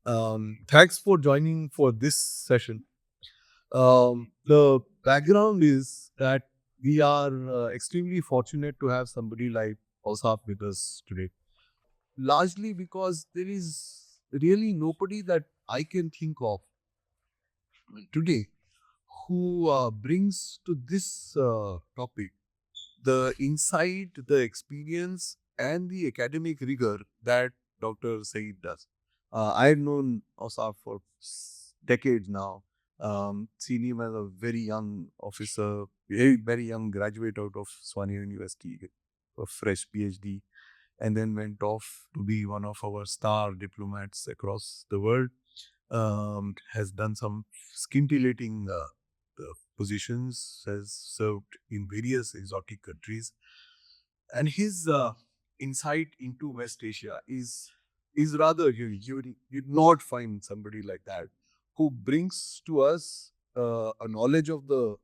Thanks for joining for this session. The background is that we are extremely fortunate to have somebody like Ausaf with us today. Largely because there is really nobody that I can think of today who brings to this topic the insight, the experience, and the academic rigor that Dr. Saeed does. I've known Osaf for decades now. Seen him as a very young officer, very young graduate out of Swania University, a fresh PhD, and then went off to be one of our star diplomats across the world. Has done some scintillating positions, has served in various exotic countries, and his insight into West Asia is rather unique. You'd not find somebody like that who brings to us a knowledge of the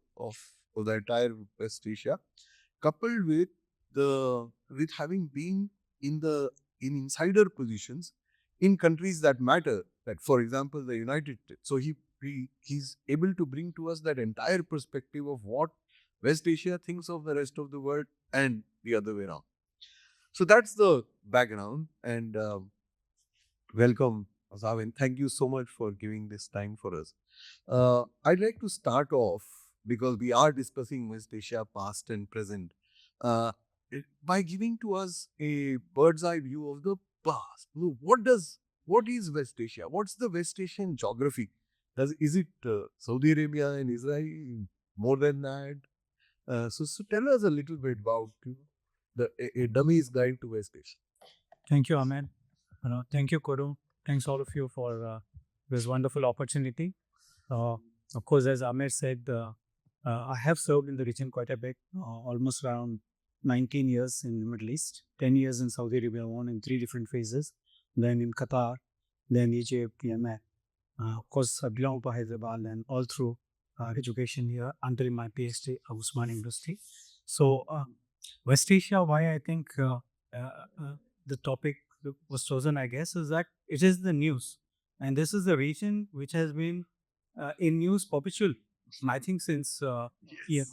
entire West Asia, coupled with having been in the in insider positions in countries that matter. That, for example, the United States. So he's able to bring to us that entire perspective of what West Asia thinks of the rest of the world and the other way around. So that's the background. And welcome, Azavin. Thank you so much for giving this time for us. I'd like to start off, because we are discussing West Asia past and present, uh, by giving to us a bird's eye view of the past. What is West Asia? What's the West Asian geography? Is it Saudi Arabia and Israel? More than that? So tell us a little bit about a dummy's guide to West Asia. Thank you, Ahmed. Thank you, Kuru. Thanks all of you for this wonderful opportunity. Of course, as Ahmed said, I have served in the region quite a bit, almost around 19 years in the Middle East, 10 years in Saudi Arabia, one in 3 different phases, then in Qatar, then Egypt, Yemen. Of course, I belong to Hyderabad and all through education here until my PhD at Usman University. So, West Asia, why I think the topic was chosen, I guess, is that it is the news. And this is the region which has been in news perpetual, I think, since Yes.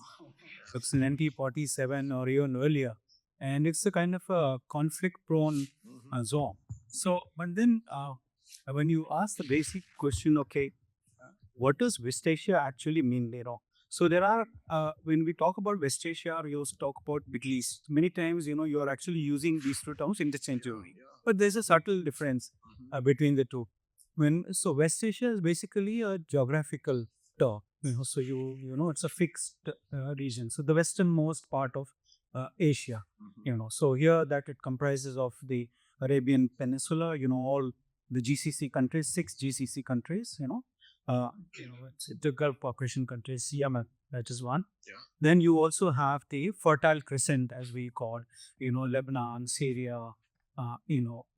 1947 or even earlier. And it's a kind of a conflict prone zone. So, but then when you ask the basic question, okay, what does West Asia actually mean? So there are, when we talk about West Asia, we also talk about Middle East. Many times, you are actually using these two terms interchangeably. But there's a subtle difference between the two. So West Asia is basically a geographical term. So it's a fixed region. So the westernmost part of Asia. So here that it comprises of the Arabian Peninsula. All the GCC countries, 6 GCC countries. It's the Gulf cooperation countries, Yemen, that is one. Yeah. Then you also have the Fertile Crescent, as we call, Lebanon, Syria,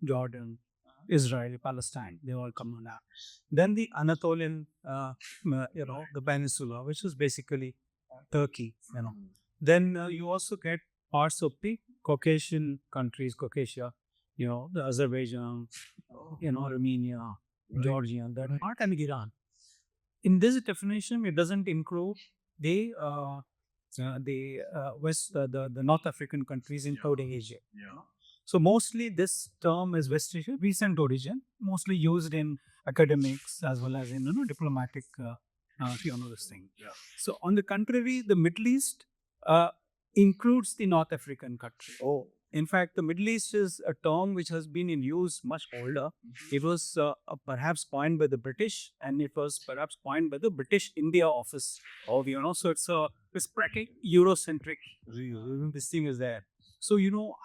Jordan, Israel, Palestine. They all come on that. Then the Anatolian, the peninsula, which is basically Turkey. Then you also get parts of the Caucasian countries, Caucasia, the Azerbaijan, Armenia, Georgia, that part, and Iran. In this definition, it doesn't include the the North African countries, including Asia. Yeah. So mostly this term is West Asia, recent origin, mostly used in academics as well as in diplomatic this thing. Yeah. So on the contrary, the Middle East includes the North African country. Oh. In fact, the Middle East is a term which has been in use much older. It was perhaps coined by the British, and it was perhaps coined by the British India Office. So it's practically Eurocentric. This thing is there. So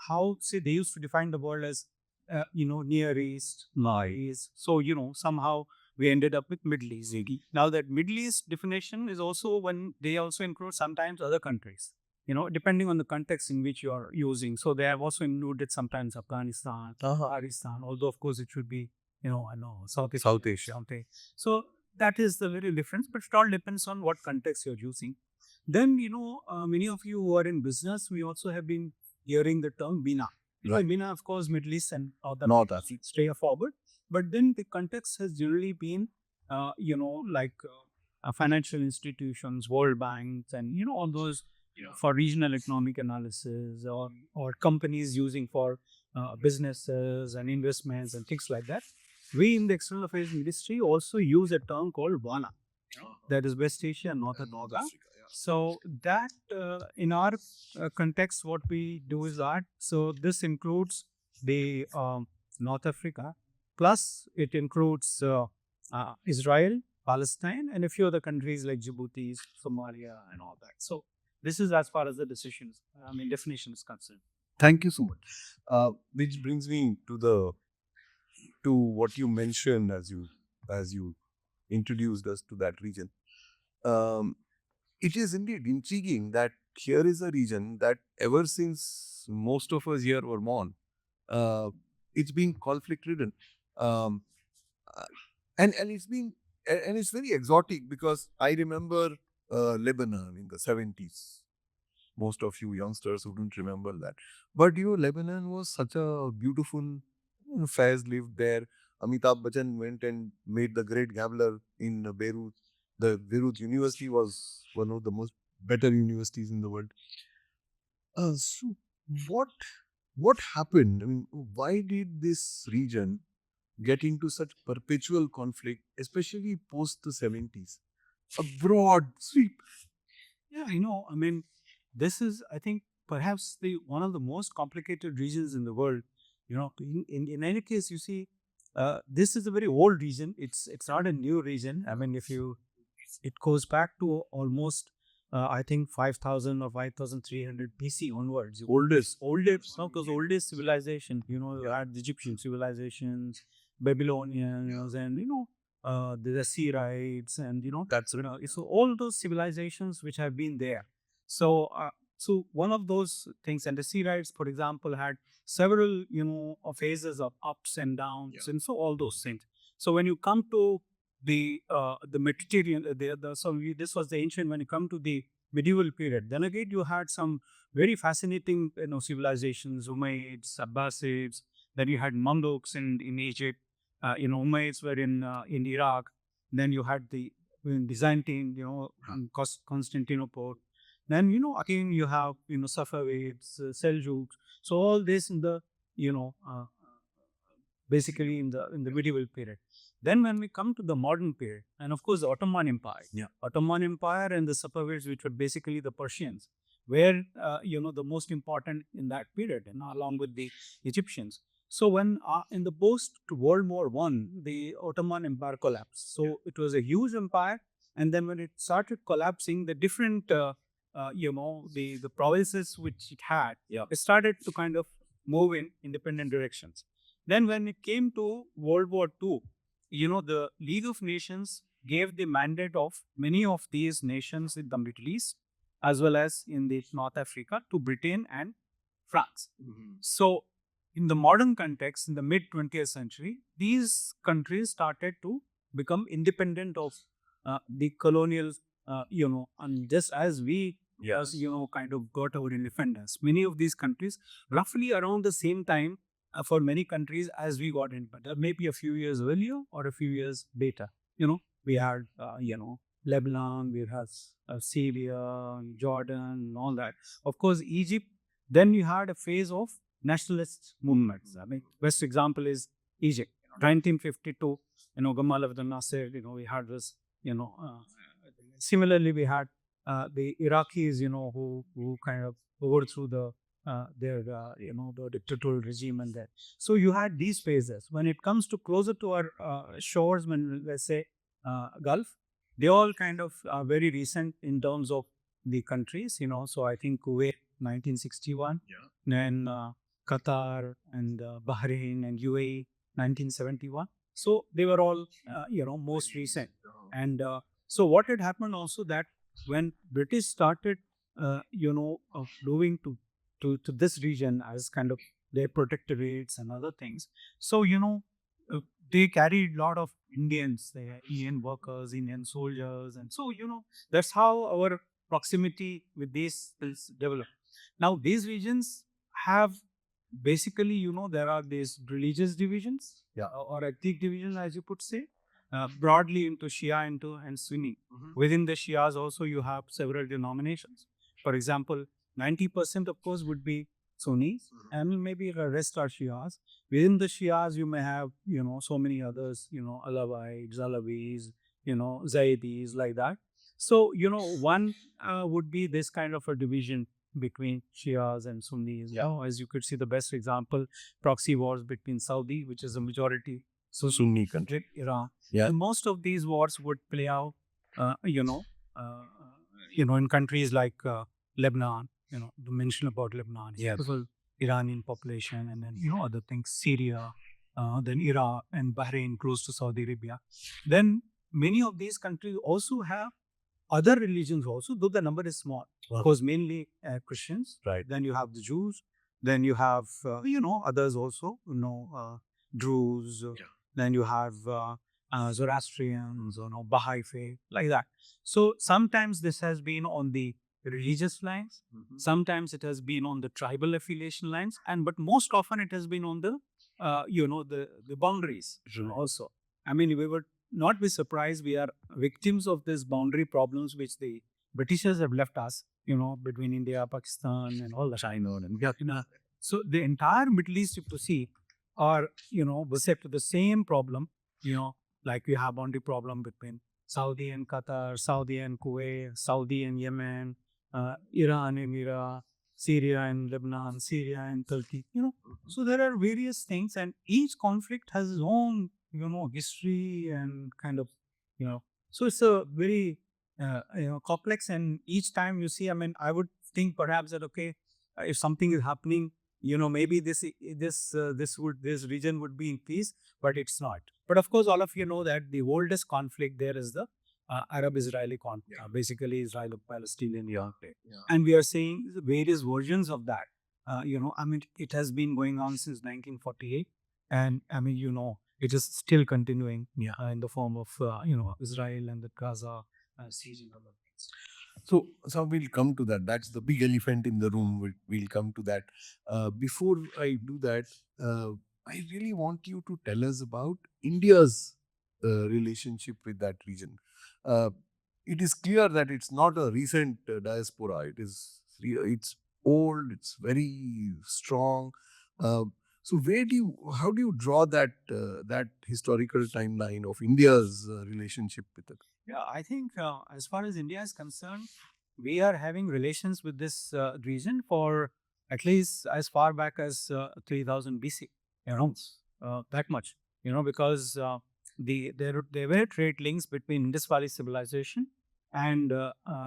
how say they used to define the world as Near East, East. So somehow we ended up with Middle East. Now that Middle East definition is also when they also include sometimes other countries. Depending on the context in which you are using. So they have also included sometimes Afghanistan, Pakistan, although of course it should be, I know, South Asia. So that is the little difference, but it all depends on what context you're using. Then, many of you who are in business, we also have been hearing the term MENA. Right. MENA, of course, Middle East and the North Africa. Straightforward. But then the context has generally been, like financial institutions, World Banks, and all those for regional economic analysis, or companies using for businesses and investments and things like that. We in the external affairs ministry also use a term called WANA, that is West Asia and North Africa. So that in our context, what we do is that. So this includes the North Africa, plus it includes Israel, Palestine, and a few other countries like Djibouti, Somalia, and all that. So this is as far as the definition is concerned. Thank you so much. Which brings me to what you mentioned as you introduced us to that region. It is indeed intriguing that here is a region that ever since most of us here were born, it's been conflict ridden, um, uh, and it's very exotic because I remember Lebanon in the 70s. Most of you youngsters wouldn't remember that. But Lebanon was such a beautiful, Faiz lived there. Amitabh Bachchan went and made the Great Gambler in Beirut. The Beirut University was one of the most better universities in the world. So what what happened? I mean, why did this region get into such perpetual conflict, especially post the 70s? A broad sweep. Yeah, this is, I think, perhaps the one of the most complicated regions in the world. In any case, you see, this is a very old region. It's not a new region. If you, it goes back to almost, I think, 5,000 or 5,300 BC onwards. Oldest, no, because oldest civilization. You had the Egyptian civilizations, Babylonians, and the Assyrites, and That's so all those civilizations which have been there. So, so one of those things, and the Assyrites, for example, had several phases of ups and downs, and so all those things. So when you come to the Mediterranean, this was the ancient. When you come to the medieval period, then again you had some very fascinating civilizations, Umayyads, Abbasids. Then you had Mamluks in Egypt. Umayyads were in Iraq. Then you had the Byzantine, Constantinople. Then again you have Safavids, Seljuks. So all this in the you know basically in the medieval period. Then when we come to the modern period, and of course the Ottoman Empire, Ottoman Empire and the Safavids, which were basically the Persians, were the most important in that period, and along with the Egyptians. So when in the post World War One, the Ottoman Empire collapsed. So it was a huge empire, and then when it started collapsing, the different the provinces which it had, it started to kind of move in independent directions. Then when it came to World War II, the League of Nations gave the mandate of many of these nations in the Middle East, as well as in the North Africa, to Britain and France. So in the modern context, in the mid 20th century, these countries started to become independent of the colonial, and just as we, kind of got our independence. Many of these countries, roughly around the same time, for many countries as we got independent, maybe a few years earlier or a few years later. We had, Lebanon, we had Syria, Jordan, and all that. Of course, Egypt. Then you had a phase of nationalist movements. Best example is Egypt. 1952, Gamal Abdel Nasser, we had this, similarly, we had the Iraqis, who kind of overthrew the dictatorial regime and that. So you had these phases. When it comes to closer to our shores, when let's say Gulf, they all kind of are very recent in terms of the countries, So I think Kuwait, 1961, then Qatar and Bahrain and UAE, 1971. So they were all, most recent. And so what had happened also, that when British started, moving to this region as kind of their protectorates and other things. So, they carried a lot of Indians, they Indian workers, Indian soldiers. And so, that's how our proximity with these is developed. Now, these regions have basically, there are these religious divisions, Yeah. or ethnic division, as you could say, broadly into Shia and Sunni. Within the Shias also, you have several denominations. For example, 90% of course would be Sunnis, and maybe the rest are Shias. Within the Shias, you may have, so many others, Alawites, Alawis, Zaydis, like that. So, one would be this kind of a division between Shias and Sunnis. Yeah. As you could see, the best example, proxy wars between Saudi, which is a majority Sunni country. with Iran. Yeah. And most of these wars would play out, in countries like Lebanon. The mention about Lebanon, Yes. because Iranian population, and then other things, Syria, then Iraq and Bahrain, close to Saudi Arabia. Then many of these countries also have other religions also, though the number is small. Wow. Because mainly Christians. Right. Then you have the Jews. Then you have others also. Druze. Then you have Zoroastrians, Baha'i faith, like that. So sometimes this has been on the religious lines. Sometimes it has been on the tribal affiliation lines, but most often it has been on the the boundaries also. I mean, we would not be surprised we are victims of these boundary problems which the Britishers have left us, between India, Pakistan, and all that. China and Vietnam. So the entire Middle East, you could see, are, beset with the same problem, like we have boundary problem between Saudi and Qatar, Saudi and Kuwait, Saudi and Yemen, Iran and Iraq, Syria and Lebanon, Syria and Turkey, So there are various things, and each conflict has its own, history and kind of, so it's a very, complex. And each time you see, I mean, I would think perhaps that, okay, if something is happening, maybe this region would be in peace, but it's not. But of course, all of you know that the oldest conflict there is the Arab-Israeli conflict, basically Israel-Palestinian conflict. And we are seeing various versions of that. I mean, it has been going on since 1948. And I mean, it is still continuing in the form of, Israel and the Gaza siege and other things. So we'll come to that. That's the big elephant in the room. We'll come to that. Before I do that, I really want you to tell us about India's relationship with that region. It is clear that it's not a recent diaspora. It's old. It's very strong. So how do you draw that historical timeline of India's relationship with it? Yeah, I think as far as India is concerned, we are having relations with this region for at least as far back as 3000 BC. That much. Because there were trade links between Indus Valley civilization and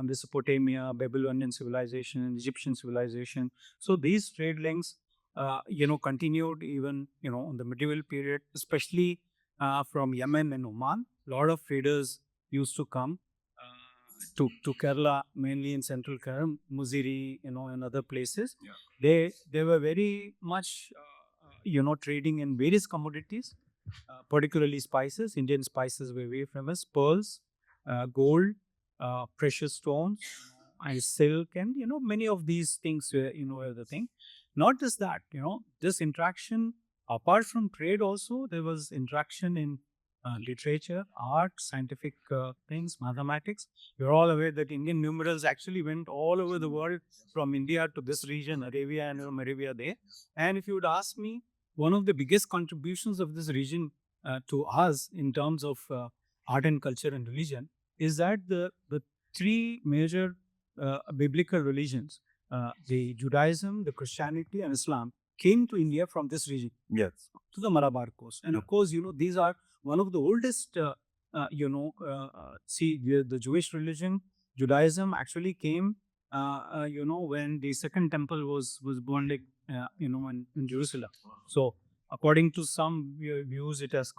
Mesopotamia, Babylonian civilization, and Egyptian civilization. So these trade links, continued even in the medieval period, especially from Yemen and Oman. A lot of traders used to come to Kerala, mainly in central Kerala, Muziri, and other places. They were very much, trading in various commodities, particularly spices. Indian spices were very famous: pearls, gold, precious stones, and silk, and many of these things were the thing. Not just that, this interaction. Apart from trade, also there was interaction in literature, art, scientific things, mathematics. You're all aware that Indian numerals actually went all over the world, from India to this region, Arabia and Arabia there. And if you would ask me, one of the biggest contributions of this region to us in terms of art and culture and religion is that the three major biblical religions, the Judaism, the Christianity, and Islam, came to India from this region. Yes. To the Malabar coast. And of course, these are one of the oldest, the Jewish religion, Judaism actually came, when the second temple was born, like, in Jerusalem. So according to some views, it is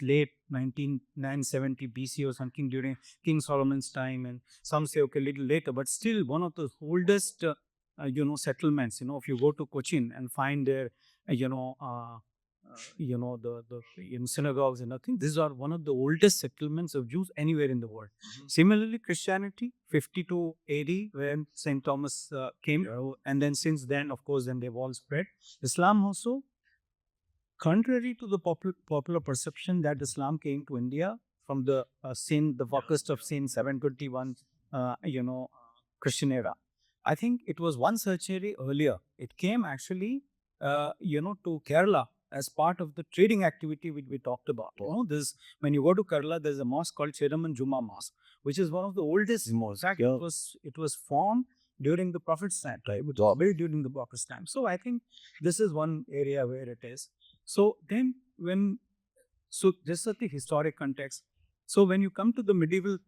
late 970 BC or something, during King Solomon's time, and some say, okay, a little later, but still one of the oldest, settlements. If you go to Cochin and find there, in synagogues and nothing. These are one of the oldest settlements of Jews anywhere in the world. Similarly, Christianity, 52 AD, when St. Thomas came, and then since then, of course, then they've all spread. Islam also, contrary to the popular perception that Islam came to India from the focus of sin 721, Christian era. I think it was one century earlier. It came actually, to Kerala as part of the trading activity which we talked about. This when you go to Kerala, there's a mosque called Cheraman Juma Mosque, which is one of the oldest mosques. It was formed during the Prophet's time, right? It was built during the Prophet's time. So I think this is one area where it is. So then this is the historic context. So when you come to the medieval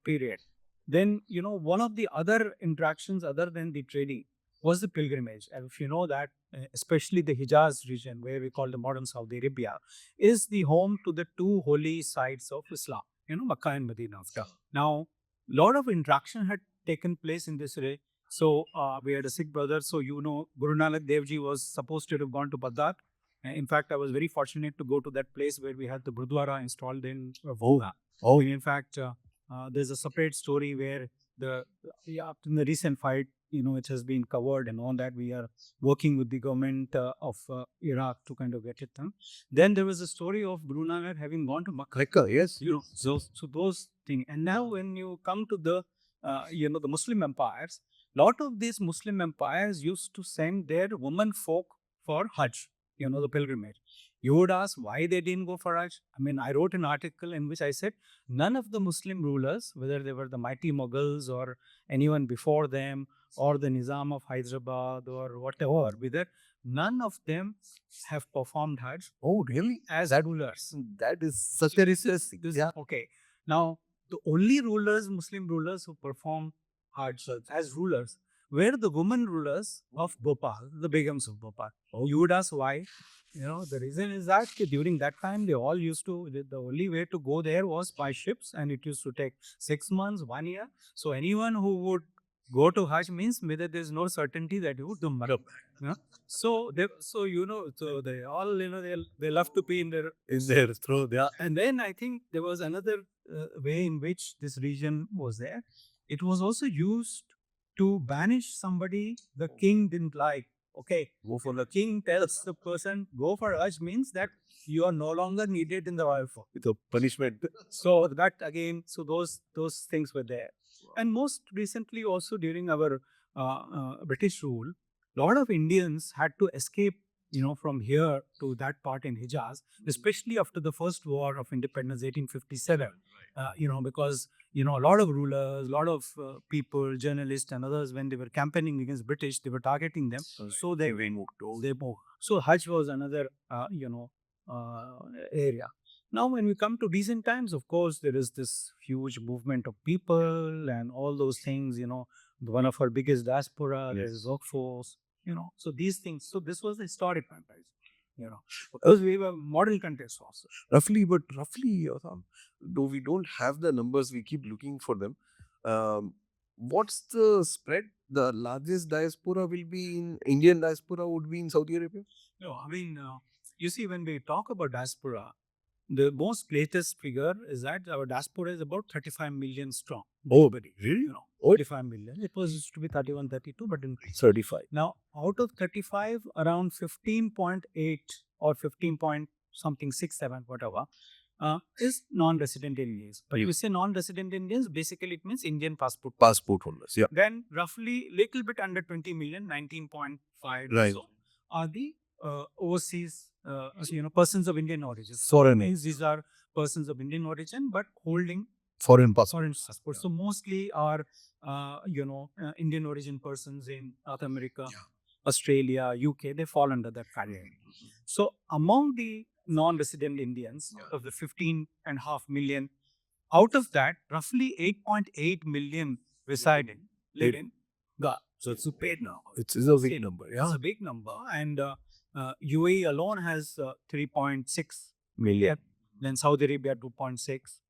period, then one of the other interactions other than the trading was the pilgrimage. And if you know that, especially the Hijaz region, where we call the modern Saudi Arabia, is the home to the two holy sites of Islam, Makkah and Medina. Now, lot of interaction had taken place in this way. So we had a Sikh brother. So Guru Nanak Dev Ji was supposed to have gone to Baghdad. In fact, I was very fortunate to go to that place where we had the Gurdwara installed in Voga. In fact, there's a separate story where in the recent fight, it has been covered and all that. We are working with the government of Iraq to kind of get it done. Then there was a story of Guru Nanak having gone to Makkah. Yes. So those things. And now when you come to the the Muslim empires, lot of these Muslim empires used to send their women folk for Hajj, the pilgrimage. You would ask why they didn't go for Hajj. I mean, I wrote an article in which I said none of the Muslim rulers, whether they were the mighty Mughals or anyone before them, or the Nizam of Hyderabad or whatever, whether none of them have performed Hajj. Oh, really? As rulers. That is such a research. Yeah. Okay. Now, the only Muslim rulers who performed Hajj as rulers were the women rulers of Bhopal, the Begums of Bhopal. You would ask why? The reason is that during that time, they all used to, the only way to go there was by ships, and it used to take 6 months, 1 year. So anyone who would go to Hajj means whether there's no certainty that you would do marab. So they all, they love to be in their throat. Yeah. And then I think there was another way in which this region was there. It was also used to banish somebody the king didn't like. Okay, go for the king tells the person, go for Hajj means that you are no longer needed in the royal form. With a punishment. So that again, so those things were there. And most recently also during our British rule, a lot of Indians had to escape, from here to that part in Hijaz, especially after the first war of independence, 1857. Because a lot of rulers, a lot of people, journalists and others, when they were campaigning against British, they were targeting them. So they moved. So Hajj was another, area. Now, when we come to recent times, of course, there is this huge movement of people and all those things, one of our biggest diaspora, there is workforce, so these things. So this was the historic context, because we were modern context also. Roughly, though we don't have the numbers, we keep looking for them. What's the spread? The largest diaspora will be in Indian diaspora would be in Saudi Arabia? No, I mean, you see, when we talk about diaspora, the most latest figure is that our diaspora is about 35 million strong. Oh, really? 35 million. It was used to be 31, 32, but increased. 35. Now, out of 35, around 15.8 or 15 point something, 6, 7, whatever, is non-resident Indians. But you say non-resident Indians, basically it means Indian passport. Passport holders, yeah. Then roughly little bit under 20 million, 19.5 Right. so, are the overseas, persons of Indian origin. Foreigners. These are persons of Indian origin, but holding Foreign passport. passport. So mostly are, Indian origin persons in North America, Australia, UK, they fall under that category. So among the non-resident Indians, of the 15.5 million, out of that, roughly 8.8 million live in Gaza. So it's a big number. It's a big number, yeah. It's a big number. And UAE alone has 3.6 million. Then Saudi Arabia, 2.6.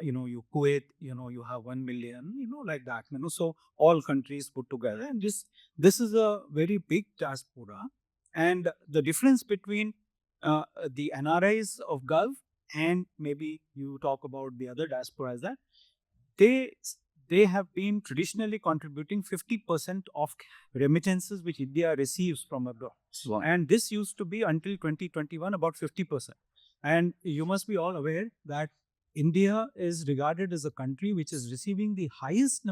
You Kuwait, you have 1 million, like that. So all countries put together. And this is a very big diaspora. And the difference between the NRIs of Gulf, and maybe you talk about the other diaspora as that, they they have been traditionally contributing 50% of remittances which India receives from abroad. Wow. And this used to be until 2021 about 50%. And you must be all aware that India is regarded as a country which is receiving the highest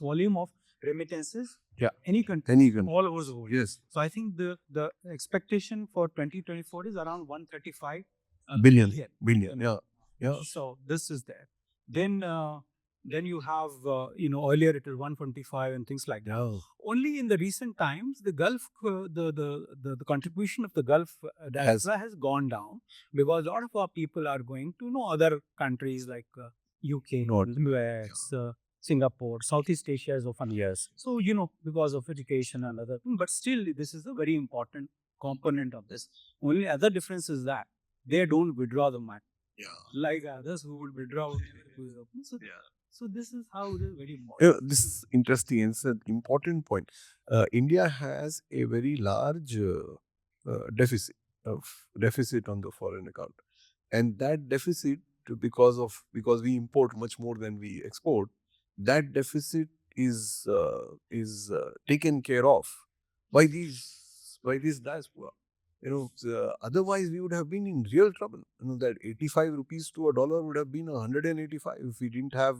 volume of remittances. Yeah. Any country. Any country. All over the world. Yes. So I think the expectation for 2024 is around 135 Billion. billion. Billion. Yeah. Yeah. So this is there. Then you have earlier it was 125 and things like that. Yeah. Only in the recent times the Gulf the contribution of the Gulf diaspora has gone down because a lot of our people are going to other countries like UK, Not. US, Singapore, Southeast Asia is often. Yes. So because of education and other thing, but still this is a very important component of this. Only other difference is that they don't withdraw the money. Yeah. Like others who would withdraw. So, so this is how it is very important. You know, this is interesting. It's an important point. India has a very large deficit on the foreign account, and that deficit, because we import much more than we export, that deficit is taken care of by these diaspora. Otherwise we would have been in real trouble. That 85 rupees to a dollar would have been 185 if we didn't have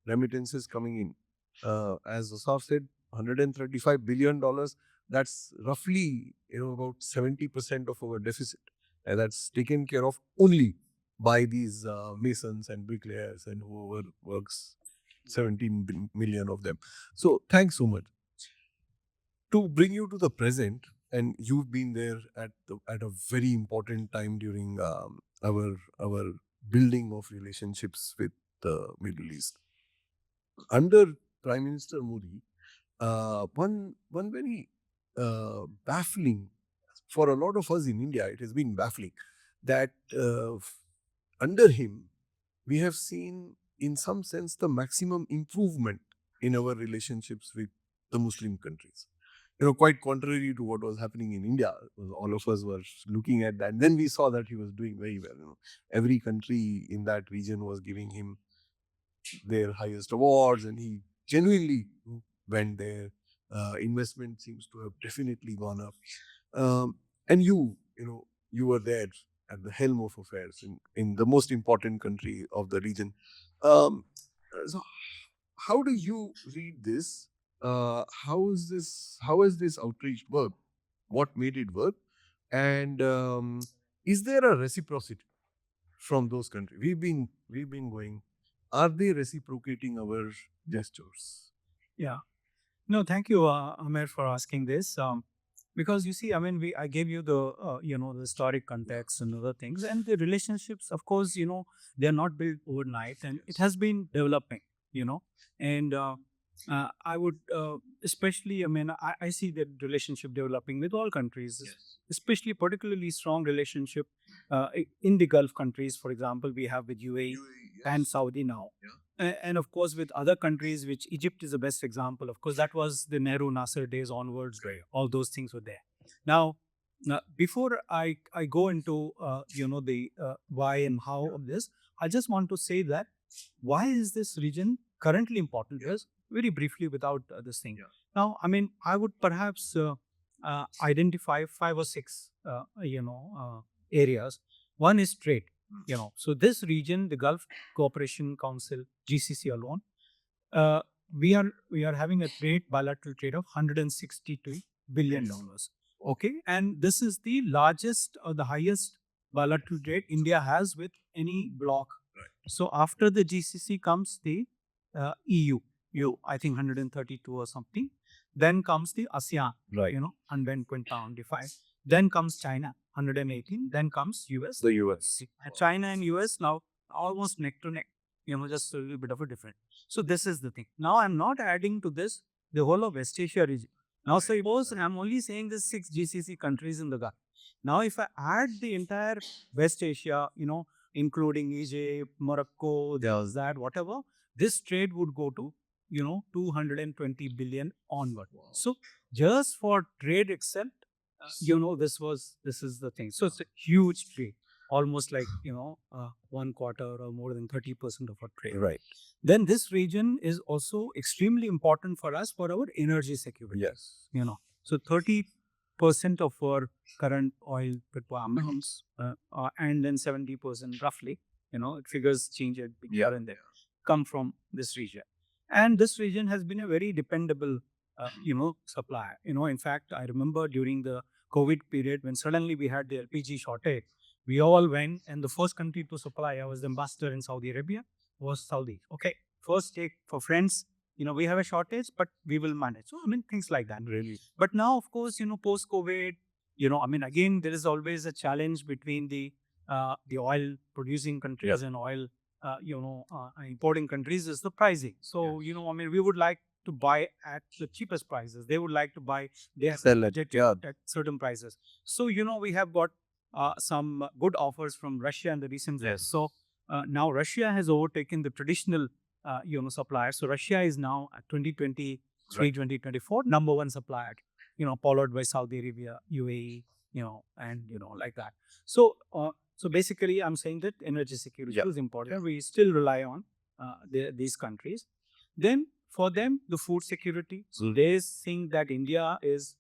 remittances coming in. As Ausaf said, $135 billion. That's roughly about 70% of our deficit, and that's taken care of only by these masons and bricklayers and whoever works, 17 million of them. So thanks so much. To bring you to the present, and you've been there at a very important time during our building of relationships with the Middle East. Under Prime Minister Modi, one very baffling, for a lot of us in India, it has been baffling that under him we have seen, in some sense, the maximum improvement in our relationships with the Muslim countries. Quite contrary to what was happening in India. All of us were looking at that. And then we saw that he was doing very well. Every country in that region was giving him their highest awards, and he genuinely went there. Investment seems to have definitely gone up. And you were there at the helm of affairs in the most important country of the region. So how do you read this? How has this outreach worked? What made it work? And is there a reciprocity from those countries? We've been going. Are they reciprocating our gestures? Yeah. No, thank you, Amir, for asking this. Because you see, I mean, I gave you the the historic context and other things, and the relationships. Of course, they are not built overnight, and it has been developing. And I would especially, I mean, I see that relationship developing with all countries, especially particularly strong relationship in the Gulf countries. For example, we have with UAE and Saudi now. And of course, with other countries, which Egypt is the best example. Of course, that was the Nehru Nasser days onwards. Right. All those things were there. Now, before I go into the why and how of this, I just want to say that why is this region currently important to us? Very briefly, without this thing. Now, I mean, I would perhaps identify 5 or 6 areas. One is trade. So this region, the Gulf Cooperation Council, GCC alone, we are having a bilateral trade of $162 billion. Okay, and this is the largest or the highest bilateral trade India has with any bloc. So after the GCC comes the EU, I think 132 or something. Then comes the ASEAN, 125. Then comes China, 118. Then comes US. The US. China and US now almost neck to neck, just a little bit of a difference. So this is the thing. Now I'm not adding to this the whole of West Asia region. Now suppose I'm only saying the 6 GCC countries in the Gulf. Now if I add the entire West Asia, including Egypt, Morocco, there's that, whatever, this trade would go to 220 billion onward. So just for trade itself, this is the thing. So it's a huge trade, almost like 1/4 or more than 30% of our trade. Right. Then this region is also extremely important for us for our energy security. Yes. So 30% of our current oil requirements, and then 70% roughly, figures change here and there, come from this region. And this region has been a very dependable, supplier. In fact, I remember during the COVID period when suddenly we had the LPG shortage, we all went, and the first country to supply, I was the ambassador in Saudi Arabia, was Saudi. Okay, first take for friends, we have a shortage, but we will manage. So, things like that. Really. But now, of course, post COVID, again, there is always a challenge between the oil producing countries and oil, importing countries is the pricing. So, we would like to buy at the cheapest prices. They would like to buy, they have Sell it, at certain prices. So, we have got some good offers from Russia in the recent years. So, now Russia has overtaken the traditional suppliers. So Russia is now at 2023, 2024 number one supplier, followed by Saudi Arabia, UAE, and like that. So so basically, I'm saying that energy security is important. We still rely on these countries. Then for them, the food security. So they think that India is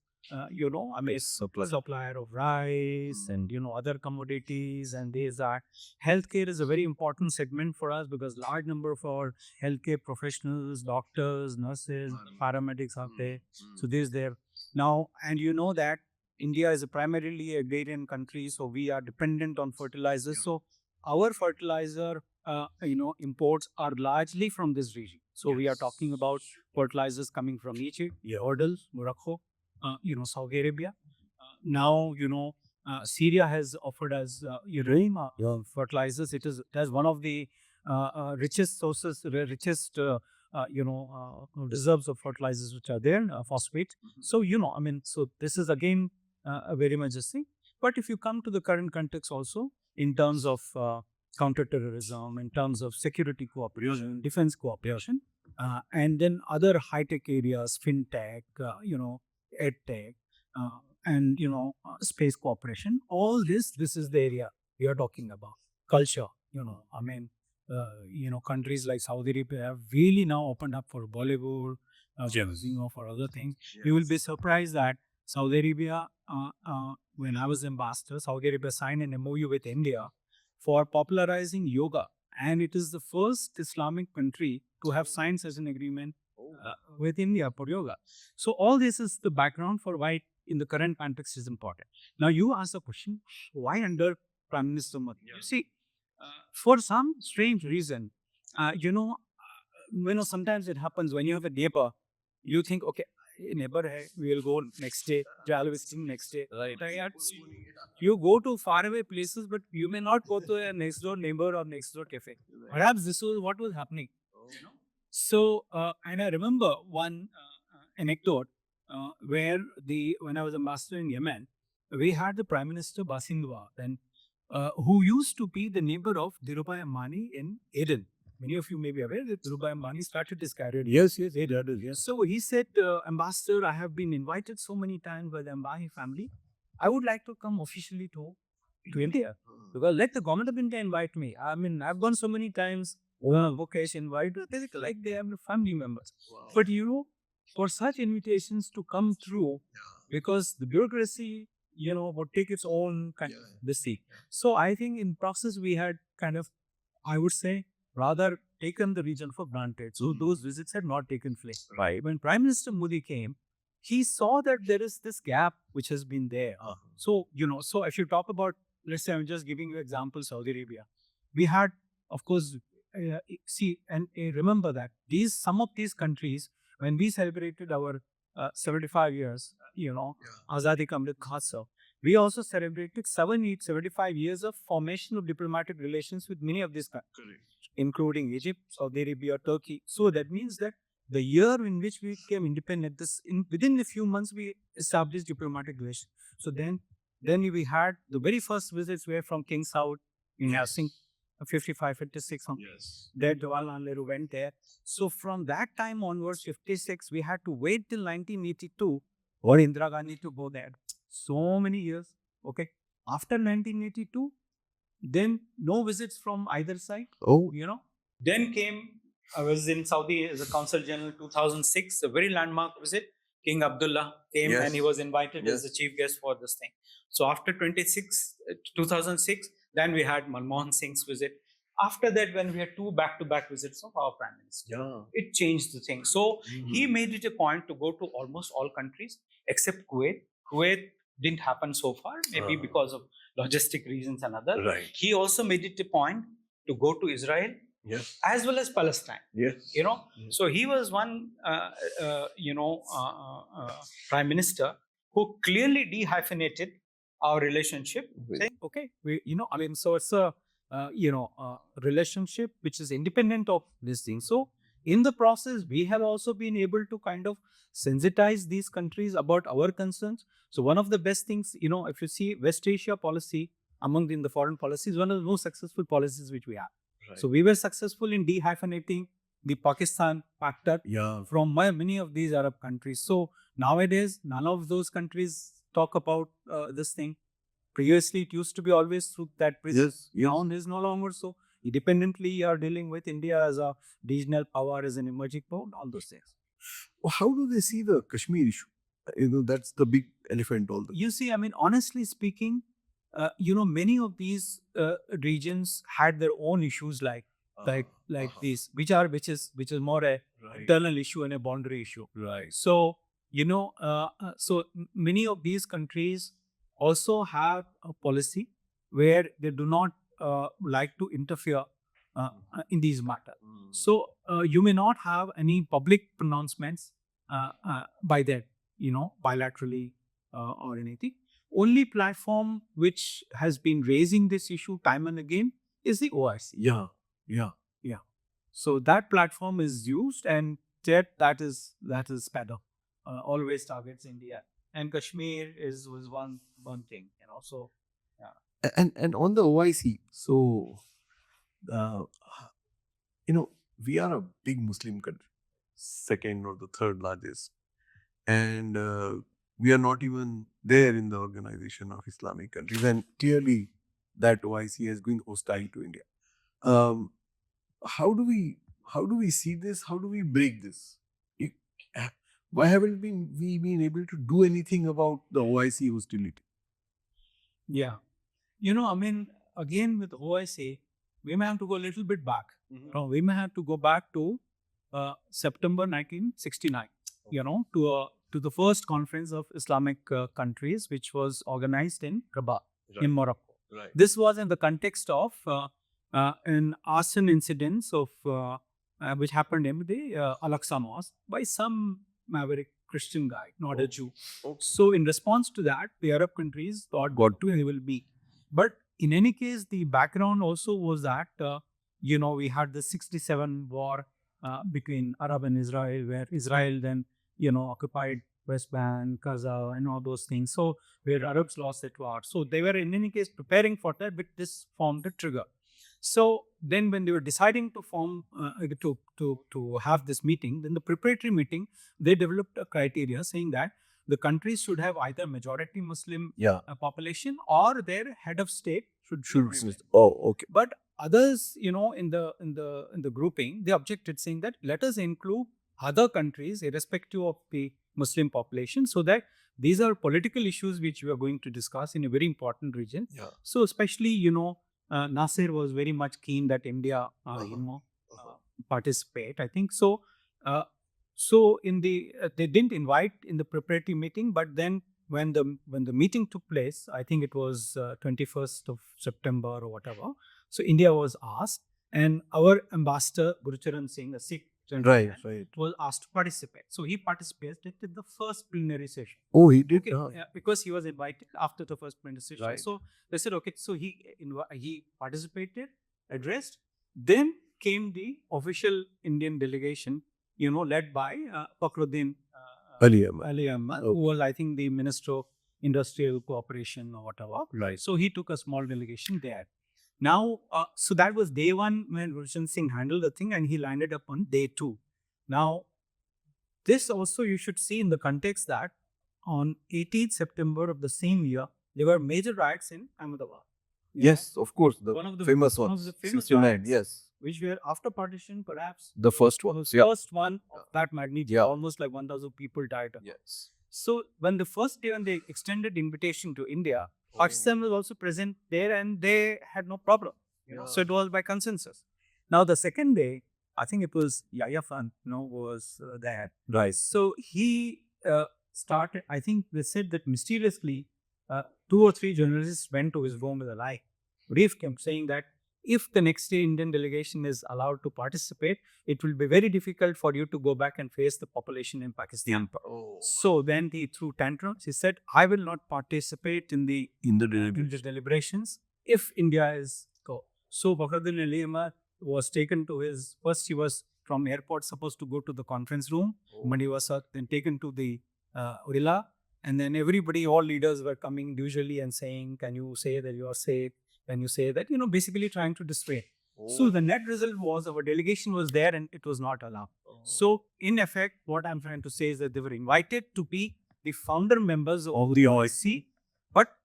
supplier of rice and other commodities, and these are healthcare is a very important segment for us because large number of our healthcare professionals, doctors, nurses, paramedics are there. So this is there now, and that India is a primarily agrarian country, so we are dependent on fertilizers. So our fertilizer imports are largely from this region. So we are talking about fertilizers coming from Egypt, Jordan, Morocco, Saudi Arabia. Now, Syria has offered us uranium fertilizers. It has one of the richest sources, richest reserves of fertilizers which are there, phosphate. So so this is again very much the thing. But if you come to the current context also, in terms of counterterrorism, in terms of security cooperation, defense cooperation, and then other high-tech areas, fintech, edtech, and space cooperation. All this is the area we are talking about. Culture, countries like Saudi Arabia have really now opened up for Bollywood, for other things. You will be surprised that Saudi Arabia, when I was ambassador, Saudi Arabia signed an MOU with India for popularizing yoga, and it is the first Islamic country to have signed such an agreement with India for yoga. So all this is the background for why in the current context is important. Now you ask the question, why under Prime Minister Modi? You see, for some strange reason, sometimes it happens when you have a neighbor, you think, okay, neighbor hai, we will go next day, I'll visit next day. Right. You go to faraway places, but you may not go to a next door neighbor or next door cafe. Perhaps this was what was happening. So, and I remember one anecdote where when I was ambassador in Yemen, we had the Prime Minister Basindwa then, who used to be the neighbor of Dhirubhai Ambani in Aden. Many of you may be aware that Dhirubhai Ambani started his career. Yes, Aden. Yes. So he said, Ambassador, I have been invited so many times by the Ambani family. I would like to come officially to India because let the government of India invite me. I've gone so many times. Vokesh invited, like they have family members. Wow. But for such invitations to come through, because the bureaucracy, would take its own kind of this thing. So I think in process we had kind of, I would say, rather taken the region for granted. So those visits had not taken place. Right. When Prime Minister Modi came, he saw that there is this gap which has been there. So, so if you talk about, let's say I'm just giving you example, Saudi Arabia, we had, of course, see, and remember that some of these countries, when we celebrated our 75 years, Azadi Ka Amrit Mahotsav, we also celebrated 75 years of formation of diplomatic relations with many of these countries, including Egypt, Saudi Arabia, Turkey. So that means that the year in which we became independent, within a few months we established diplomatic relations. So then we had the very first visits were from King Saud in Helsinki. 55, 56. Yes. There, Jawaharlal Nehru went there. So from that time onwards, 56, we had to wait till 1982 for Indira Gandhi to go there. so many years. Okay. After 1982, then no visits from either side. Oh, Then came, I was in Saudi as a Consul General 2006, a very landmark visit. King Abdullah came and he was invited as the chief guest for this thing. So after 2006, then we had Manmohan Singh's visit. After that, when we had two back-to-back visits of our prime minister, it changed the thing. So he made it a point to go to almost all countries except Kuwait. Kuwait didn't happen so far, maybe because of logistic reasons and other. Right. He also made it a point to go to Israel as well as Palestine. So he was one, prime minister who clearly dehyphenated our relationship, saying, okay, so it's a, relationship which is independent of this thing. So in the process, we have also been able to kind of sensitize these countries about our concerns. So one of the best things, if you see West Asia policy in the foreign policy is one of the most successful policies which we have. Right. So we were successful in dehyphenating the Pakistan factor from many of these Arab countries. So nowadays, none of those countries talk about this thing. Previously, it used to be always through that prism. Now it is no longer so. Independently, you are dealing with India as a regional power, as an emerging power, all those things. Well, how do they see the Kashmir issue? That's the big elephant. You see, honestly speaking, many of these regions had their own issues like these, which is more a internal issue and a boundary issue. Right. So many of these countries also have a policy where they do not like to interfere in these matters. So you may not have any public pronouncements by that, bilaterally or anything. Only platform which has been raising this issue time and again is the OIC. Yeah. So that platform is used, and that is better. Always targets India, and Kashmir was one thing, So And on the OIC, so we are a big Muslim country, second or the third largest, and we are not even there in the Organization of Islamic Countries, and clearly that OIC has been hostile to India. How do we see this? How do we break this? Why haven't we been able to do anything about the OIC hostility? Yeah, again with OIC, we may have to go a little bit back. We may have to go back to September 1969. To the first conference of Islamic countries, which was organized in Rabat, in Morocco. Right. This was in the context of an arson incident of which happened in the Al-Aqsa Mosque by some maverick Christian guy, not a Jew. Okay. So in response to that, the Arab countries thought they will be. But in any case, the background also was that, we had the 67 war between Arab and Israel, where Israel then, occupied West Bank, Gaza, and all those things. So where Arabs lost that war. So they were in any case preparing for that, but this formed the trigger. So then when they were deciding to form, to have this meeting, then the preparatory meeting, they developed a criteria saying that the countries should have either majority Muslim population or their head of state should be Muslim. Oh, okay. But others, in the grouping, they objected, saying that let us include other countries irrespective of the Muslim population, so that these are political issues which we are going to discuss in a very important region. Yeah. So especially, Nasser was very much keen that India, participate. I think so. So in the they didn't invite in the preparatory meeting, but then when the meeting took place, I think it was 21st of September or whatever. So India was asked, and our ambassador Gurucharan Singh, a Sikh gentleman, was asked to participate. So he participated in the first plenary session. Oh, he did. Okay, because he was invited after the first plenary session. Right. So they said, okay. So he participated, addressed. Then came the official Indian delegation, led by Fakhruddin Ali Ahmad, who was, I think, the Minister of Industrial Cooperation or whatever. Right. So he took a small delegation there. Now, so that was day one when Gurucharan Singh handled the thing, and he landed up on day two. Now, this also you should see in the context that on 18th September of the same year, there were major riots in Ahmedabad. Yes, of course, the One of the famous one ones. of the famous 69, riots, yes. which were after partition, perhaps The first one. was Yeah. first one of that magnitude. Yeah. Almost like 1,000 people died. Yes. So when the first day when they extended invitation to India, Pakistan was also present there, and they had no problem. So it was by consensus. Now the second day, I think it was Yahya Khan, was there. Right. So he started. I think they said that mysteriously, 2 or 3 journalists went to his room with a lie. Brief came saying that if the next day Indian delegation is allowed to participate, it will be very difficult for you to go back and face the population in Pakistan. Oh. So then he threw tantrums. He said, "I will not participate in the deliberations if India is go." So Fakhruddin Ali Ahmad was taken to his first. He was from airport supposed to go to the conference room. But he was then taken to the Urilla, and then everybody, all leaders were coming individually and saying, "Can you say that you are safe? Can you say that?" Basically trying to dissuade. So the net result was our delegation was there and it was not allowed. So in effect, what I'm trying to say is that they were invited to be the founder members of the OIC, but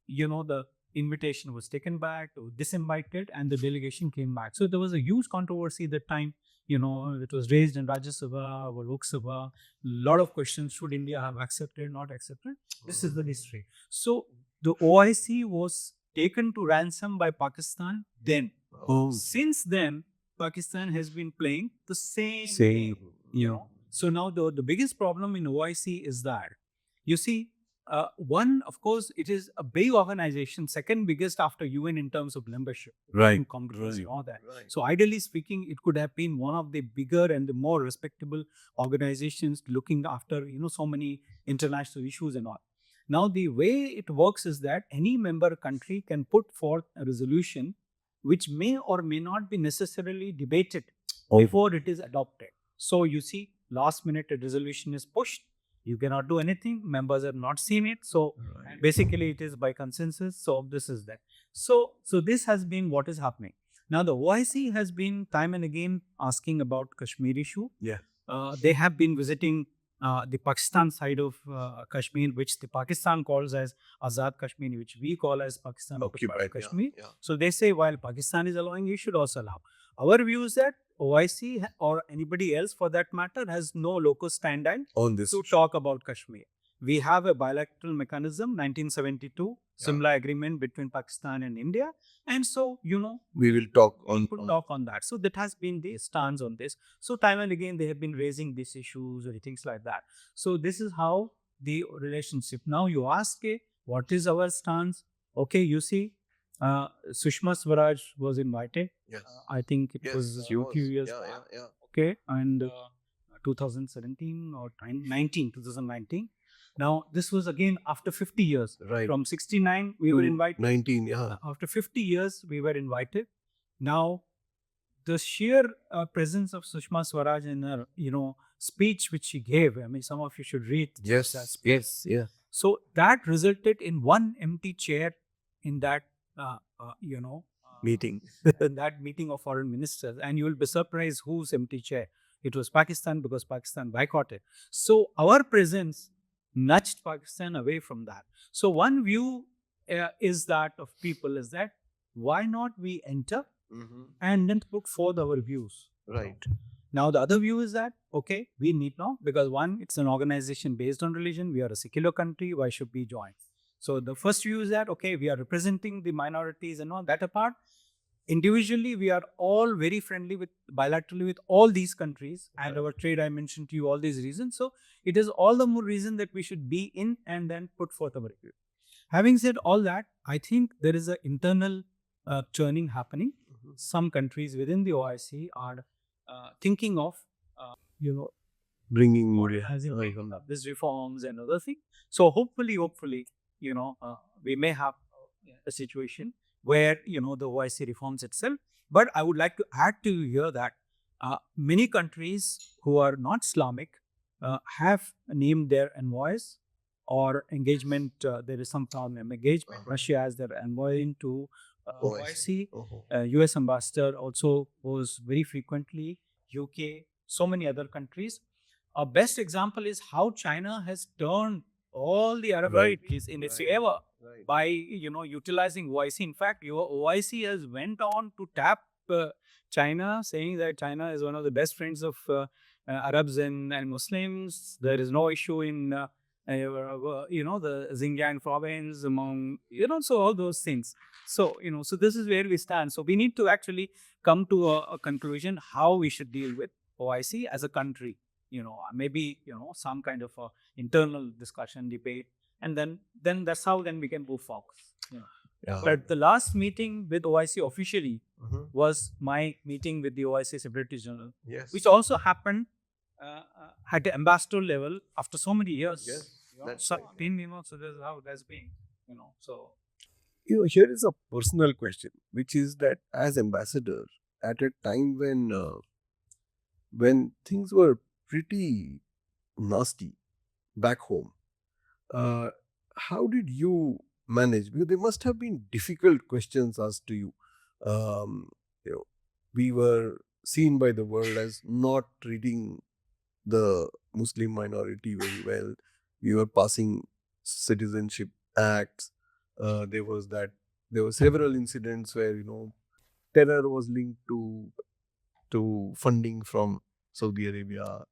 the invitation was taken back or disinvited and the delegation came back. So there was a huge controversy at that time. It was raised in Rajya Sabha or Lok Sabha. A lot of questions: should India have accepted, not accepted? This is the history. So the OIC was taken to ransom by Pakistan then. Since then, Pakistan has been playing the same game, So now the biggest problem in OIC is that, you see, one, of course, it is a big organization, second biggest after UN in terms of membership. Right. Congress and all that. Right. So ideally speaking, it could have been one of the bigger and the more respectable organizations looking after, so many international issues and all. Now, the way it works is that any member country can put forth a resolution which may or may not be necessarily debated before it is adopted. So you see, last minute a resolution is pushed. You cannot do anything. Members have not seen it. So basically it is by consensus. So this is that. So this has been what is happening. Now the OIC has been time and again asking about Kashmir issue. Yeah. They have been visiting the Pakistan side of Kashmir, which the Pakistan calls as Azad Kashmir, which we call as Pakistan occupied Kashmir. Yeah. So they say while Pakistan is allowing, you should also allow. Our view is that OIC or anybody else for that matter has no locus standi On this. to talk about Kashmir. We have a bilateral mechanism, 1972, similar agreement between Pakistan and India. And so, We will talk on. talk on that. So that has been the stance on this. So time and again, they have been raising these issues or things like that. So this is how the relationship. Now you ask, what is our stance? Okay, you see, Sushma Swaraj was invited. Yes. I think it was a few years back. Yeah. Okay, and 2017 or 2019. Now, this was again after 50 years. Right. From 69, we were invited. 19, yeah. After 50 years, we were invited. Now, the sheer presence of Sushma Swaraj in her, speech which she gave, I mean, some of you should read. that speech. Yes. Yeah. So that resulted in one empty chair in that, Meeting. in that meeting of foreign ministers. And you will be surprised whose empty chair. It was Pakistan because Pakistan boycotted. So our presence nudged Pakistan away from that. So one view is that of people is that why not we enter and then put forth our views. Right. Now the other view is that, okay, we need not, because one, it's an organization based on religion. We are a secular country. Why should we join? So the first view is that, okay, we are representing the minorities and all that apart. Individually, we are all very friendly bilaterally with all these countries, and our trade, I mentioned to you all these reasons. So it is all the more reason that we should be in and then put forth our view. Having said all that, I think there is an internal churning happening. Some countries within the OIC are thinking of, Bringing more. these reforms and other things. So hopefully, we may have a situation where, the OIC reforms itself. But I would like to add to you here that many countries who are not Islamic have named their envoys or engagement. There is some form of engagement. Russia has their envoy into OIC. US ambassador also goes very frequently. UK, so many other countries. A best example is how China has turned all the Arab Right. countries in its Right. favor Right. by utilizing OIC. In fact, your OIC has went on to tap China, saying that China is one of the best friends of Arabs and Muslims. There is no issue in the Xinjiang province among so all those things. So so this is where we stand. So we need to actually come to a conclusion how we should deal with OIC as a country. Maybe some kind of a internal discussion, debate, and then that's how then we can move forward. Yeah. But the last meeting with OIC officially Mhm. was my meeting with the OIC Secretary General, Yes. which also happened at the ambassador level after so many years. Yes, that's So, right. so that's how that's been. So Here is a personal question, which is that as ambassador, at a time when things were pretty nasty back home, uh, how did you manage? Because there must have been difficult questions asked to you. Um, you know, we were seen by the world as not treating the Muslim minority very well. We were passing citizenship acts. There was that. There were several incidents where terror was linked to funding from Saudi Arabia,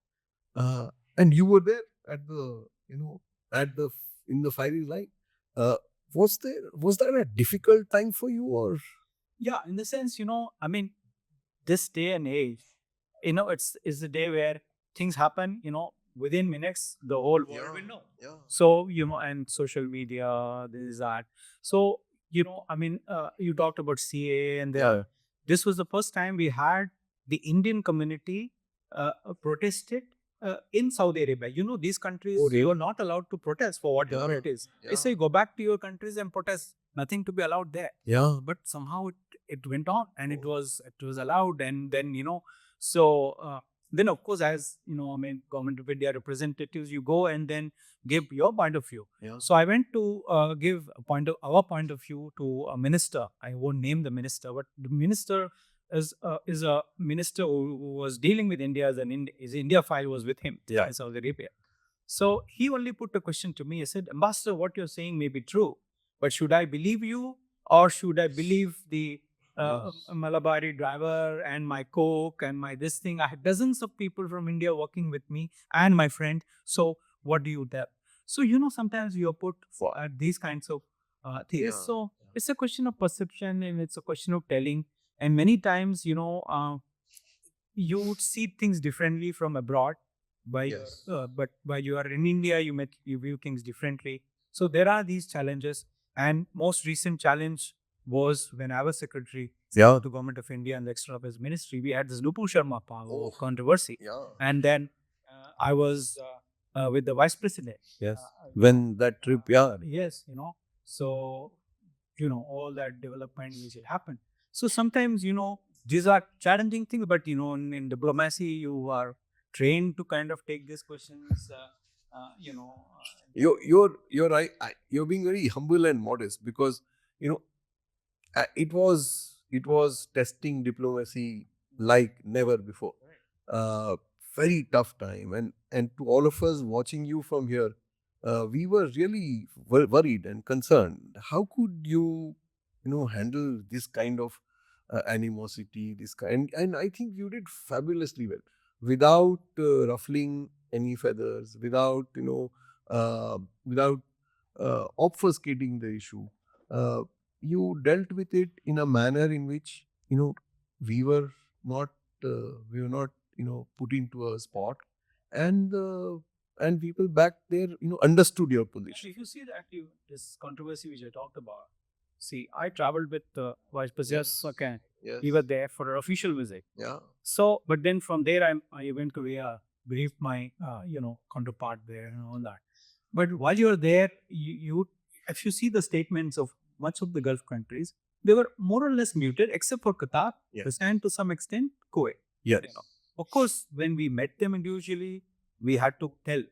and you were there at the at the in the firing line. Uh, was that a difficult time for you, or yeah, in the sense, I mean, this day and age, it's a day where things happen, within minutes, the whole world will know. yeah, So, and social media, this is that. So, I mean, you talked about CA, and this was the first time we had the Indian community protested in Saudi Arabia. These countries, they were not allowed to protest for whatever it is. They say, go back to your countries and protest. Nothing to be allowed there. yeah, But somehow it went on, and it was allowed, and then so then of course, as I mean, government of India representatives, you go and then give your point of view. yeah, So I went to give our point of view to a minister. I won't name the minister, but the minister is a minister who was dealing with India, as his India file was with him in Saudi Arabia. So he only put a question to me. I said, Ambassador, what you're saying may be true, but should I believe you, or should I believe the Malabari driver and my coke and my this thing? I had dozens of people from India working with me and my friend. So what do you tell? So sometimes you're put for these kinds of things. Yeah. So it's a question of perception, and it's a question of telling. And many times, you would see things differently from abroad. Yes. But while you are in India, you view things differently. So there are these challenges, and most recent challenge was when I was secretary to Government of India and the External Affairs Ministry. We had this Nupur Sharma controversy, and then I was with the Vice President. Yes. When that trip, Yes, so all that development which had happened. So sometimes these are challenging things, but in diplomacy you are trained to kind of take these questions. you're right. You're being very humble and modest, because you know it was testing diplomacy like never before. Uh, Very tough time, and to all of us watching you from here, we were really worried and concerned. How could you handle this kind of animosity, this kind, and I think you did fabulously well, without ruffling any feathers, without obfuscating the issue. Uh, you dealt with it in a manner in which we were not put into a spot, and people back there understood your position. If you see that this controversy which I talked about, see, I traveled with Vice President. Yes. Okay, Yes. we were there for an official visit. Yeah. So, but then from there, I went to briefed my counterpart there and all that. But while you're there, if you see the statements of much of the Gulf countries, they were more or less muted, except for Qatar, Yes. and to some extent Kuwait. Yes. Of course, when we met them individually, we had to tell.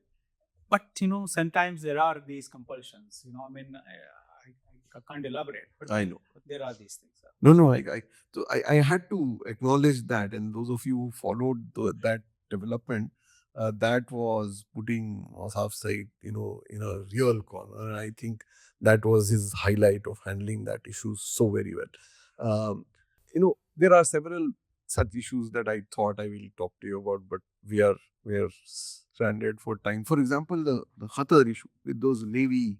But sometimes there are these compulsions. I mean, I can't elaborate. But I know. But there are these things. No. I had to acknowledge that, and those of you who followed that development, that was putting Ausaf Sayeed, in a real corner. And I think that was his highlight of handling that issue so very well. There are several such issues that I thought I will talk to you about, but we are stranded for time. For example, the Qatar issue with those Navy.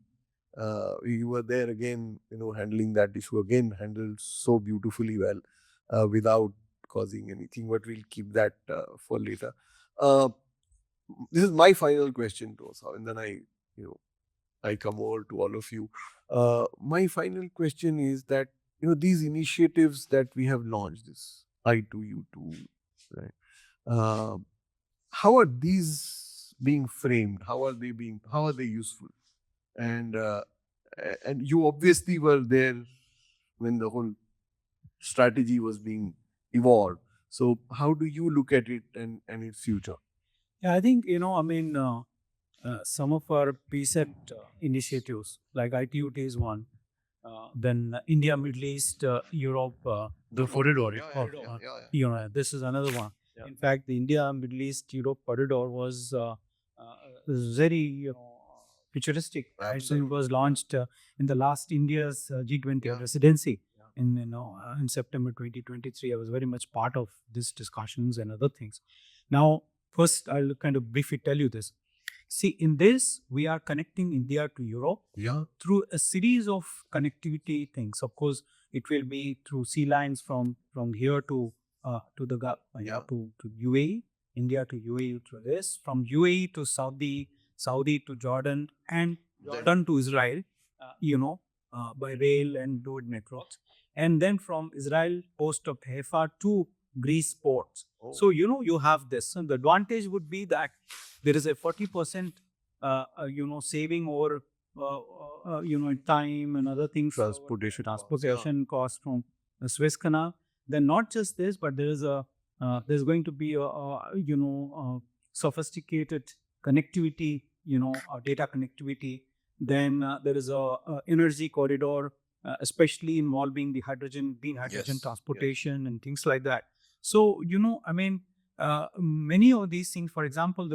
We were there again, handling that issue again, handled so beautifully well, without causing anything. But we'll keep that for later. Uh, this is my final question to us, and then I come over to all of you. My final question is that these initiatives that we have launched, this I2U2, right? Uh, how are these being framed? How are they useful? And and you obviously were there when the whole strategy was being evolved. So how do you look at it and its future? Yeah, I think, some of our PSET initiatives, like ITUT is one, then India, Middle East, Europe, the corridor. This is another one. Yeah. In fact, the India, Middle East, Europe corridor was very, futuristic. Right? So it was launched in the last India's G20 Yeah. residency Yeah. in September 2023. I was very much part of these discussions and other things. Now, first, I'll kind of briefly tell you this. See, in this, we are connecting India to Europe Yeah. through a series of connectivity things. Of course, it will be through sea lines from here to the Gulf, Yeah. to UAE, India to UAE through this, from UAE to Saudi to Jordan, and Jordan to Israel, by rail and road networks, and then from Israel post of Haifa to Greece ports. Oh. So you have this, and the advantage would be that there is a 40% saving over time and other things, transportation costs from the Suez Canal. Then not just this, but there's going to be sophisticated connectivity, data connectivity. Then there is a energy corridor, especially involving the green hydrogen Yes, transportation and things like that. So many of these things, for example,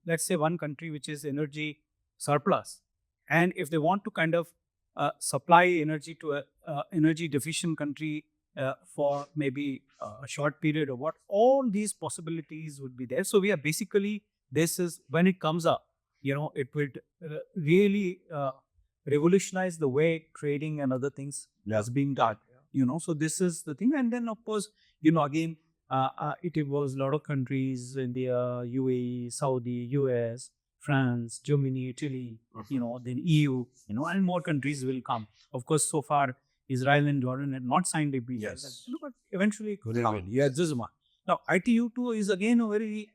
let's say one country which is energy surplus, and if they want to kind of supply energy to a energy deficient country for maybe a short period or what, all these possibilities would be there. So we are basically, this is when it comes up, it would really revolutionize the way trading and other things is being done. So this is the thing. And then of course, again, it involves a lot of countries: India, UAE, Saudi, US, France, Germany, Italy, then EU, and more countries will come. Of course, so far, Israel and Jordan had not signed a peace. Yes. But eventually it They will will, come. Yeah, this is one. Now, ITU2 is again a very,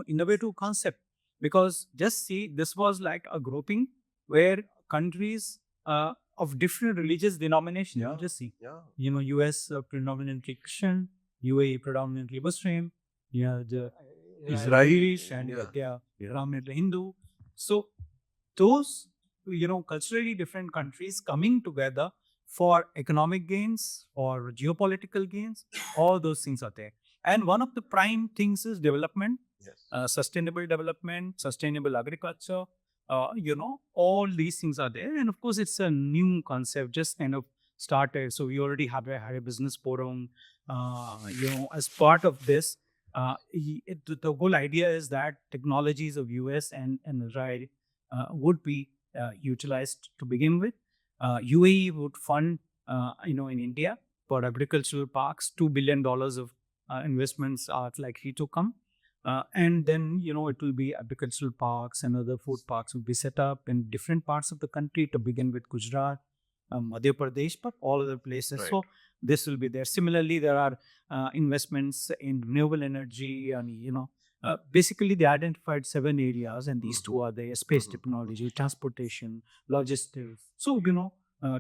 innovative concept, because just see, this was like a grouping where countries of different religious denominations, Yeah. just see, Yeah. US predominantly Christian, UAE predominantly Muslim, the Israelis, and yeah. they are predominantly Hindu. So those, culturally different countries coming together for economic gains or geopolitical gains, all those things are there. And one of the prime things is development, Yes. sustainable development, sustainable agriculture. All these things are there. And of course, it's a new concept, just kind of started. So we already had a business forum, as part of this. The whole idea is that technologies of US and Israel would be utilized to begin with. UAE would fund, in India for agricultural parks. $2 billion of investments are likely to come. And then, it will be agricultural parks and other food parks will be set up in different parts of the country, to begin with Gujarat, Madhya Pradesh, but all other places. Right. So this will be there. Similarly, there are investments in renewable energy, and basically they identified 7 areas, and these two are there: space technology, transportation, logistics. So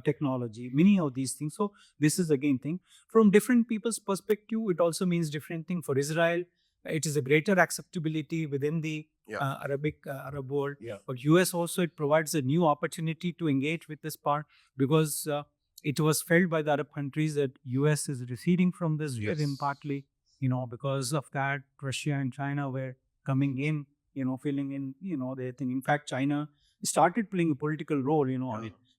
technology, many of these things. So this is again thing from different people's perspective. It also means different thing. For Israel, it is a greater acceptability within the Arab world. Yeah. But US also, it provides a new opportunity to engage with this part, because it was felt by the Arab countries that US is receding from this Yes. rhythm, partly, because of that Russia and China were coming in, filling in, their thing. In fact, China started playing a political role,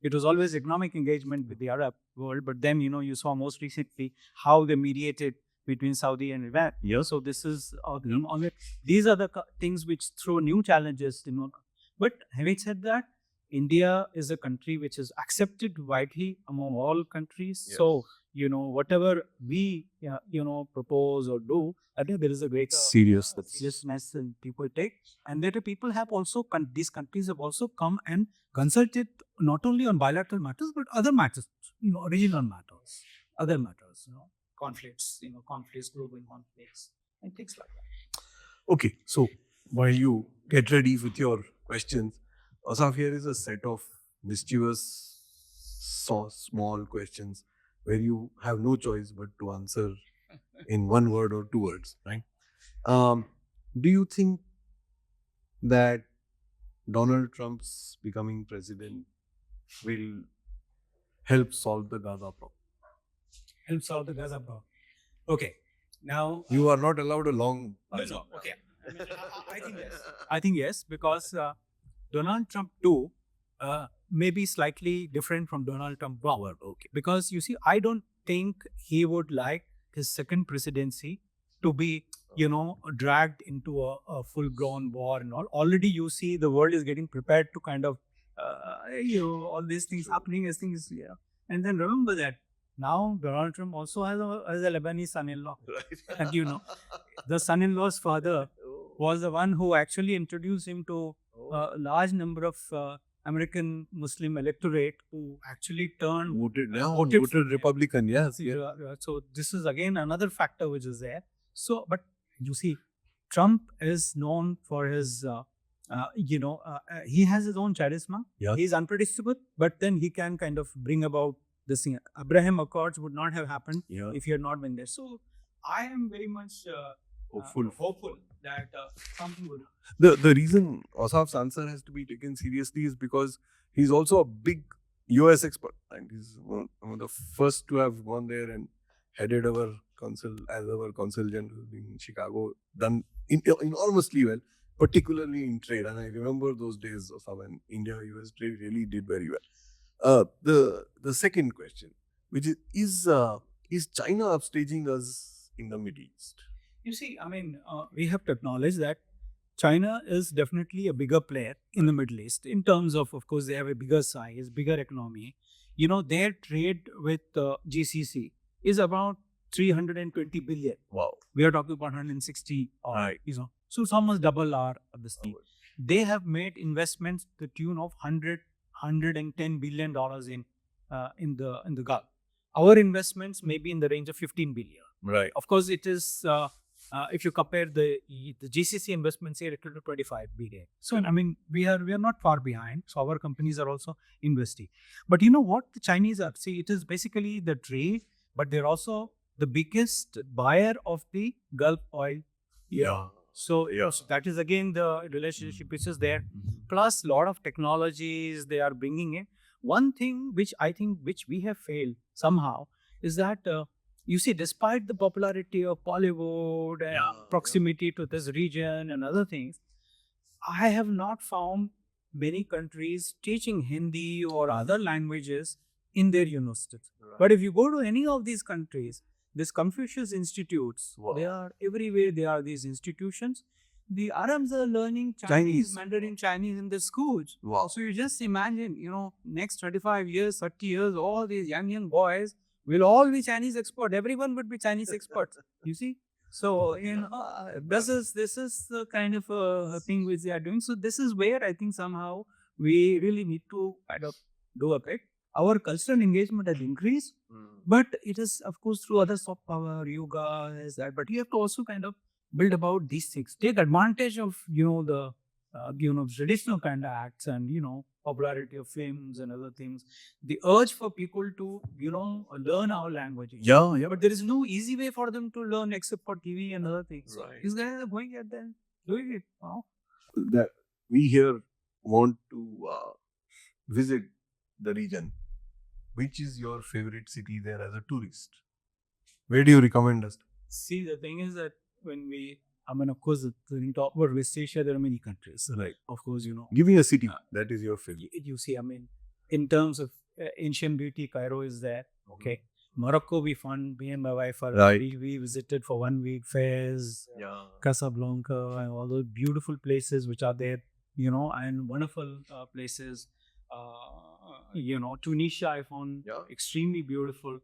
it was always economic engagement with the Arab world, but then, you saw most recently how they mediated between Saudi and Iran. Yeah. So this is, these are the things which throw new challenges, But having said that, India is a country which is accepted widely among all countries. Yes. So, whatever we, propose or do, I think there is a great seriousness and people take. And later people have also, these countries have also come and consulted not only on bilateral matters, but other matters, regional matters, other matters, conflicts, global conflicts, and things like that. Okay, so while you get ready with your questions, Ausaf, here is a set of mischievous, small questions where you have no choice but to answer in one word or two words, right? Do you think that Donald Trump's becoming president will help solve the Gaza problem? Help solve the Gaza problem. Okay, now You are not allowed a long answer. no. Okay, I think yes. I think yes, because Donald Trump too may be slightly different from Donald Trump power. Okay, because you see, I don't think he would like his second presidency to be, dragged into a full-blown war and all. Already, you see, the world is getting prepared to kind of, all these things happening as things, And then remember that now Donald Trump also has a Lebanese son-in-law, Right. and the son-in-law's father was the one who actually introduced him to a large number of American Muslim electorate who actually turned voted Republican, yes. So this is again another factor which is there. So, but you see, Trump is known for his, he has his own charisma. Yeah. He's unpredictable, but then he can kind of bring about this thing. Abraham Accords would not have happened if he had not been there. So I am very much hopeful that something will happen. The reason Ausaf's answer has to be taken seriously is because he's also a big US expert, and he's one of the first to have gone there and headed our consul general in Chicago, done enormously well, particularly in trade. And I remember those days of when India-US trade really did very well. The second question, which is China upstaging us in the Middle East? You see, I mean, we have to acknowledge that China is definitely a bigger player in the Middle East in terms of course, they have a bigger size, bigger economy. Their trade with GCC is about 320 billion. Wow. We are talking about 160. Right. So it's almost double our this thing. They have made investments to the tune of $110 billion in the Gulf. Our investments may be in the range of 15 billion. Right. Of course, it is. If you compare the GCC investments here, it will be 25 billion. So I mean, we are not far behind. So our companies are also investing. But you know what the Chinese are? See, it is basically the trade, but they're also the biggest buyer of the Gulf oil. So that is again the relationship which is there. Plus, a lot of technologies they are bringing in. One thing which I think which we have failed somehow is that. You see, despite the popularity of Bollywood and proximity to this region and other things, I have not found many countries teaching Hindi or other languages in their universities. Right. But if you go to any of these countries, these Confucius institutes, they are everywhere. There are these institutions. The Arabs are learning Chinese, Mandarin Chinese in the schools. Wow. So you just imagine, next 25 years, 30 years, all these young boys will all be Chinese expert. Everyone would be Chinese experts. You see? So, this is the kind of thing which they are doing. So, this is where I think somehow we really need to kind of do a bit. Our cultural engagement has increased, but it is, of course, through other soft power, yoga, is that. But you have to also kind of build about these things. Take advantage of, the, traditional kind of acts and, popularity of films and other things. The urge for people to, learn our languages. Yeah. But there is no easy way for them to learn except for TV and other things. Right. These guys are going at them, doing it. Wow. That we here want to visit the region. Which is your favorite city there as a tourist? Where do you recommend us? See, the thing is that when we I mean, of course, in top of West Asia, there are many countries. Right. Of course, Give me a city that is your favorite. you see, I mean, in terms of ancient beauty, Cairo is there. Okay. Morocco, we found, me and my wife, Right. we visited for 1 week, Fez, Yeah. Casablanca, and all those beautiful places which are there, you know, and wonderful places. You know, Tunisia, I found Yeah. extremely beautiful.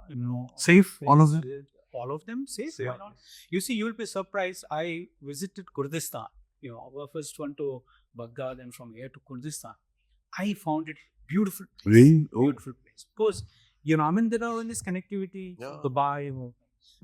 You know, Safe, all of them? places. All of them safe. Safe. Why not? You see, you'll be surprised. I visited Kurdistan. You know, our first one to Baghdad, and from here to Kurdistan. I found it beautiful. Place. Really? Oh. Beautiful place. Of course, you know, I mean, there are all this connectivity, Yeah. Dubai,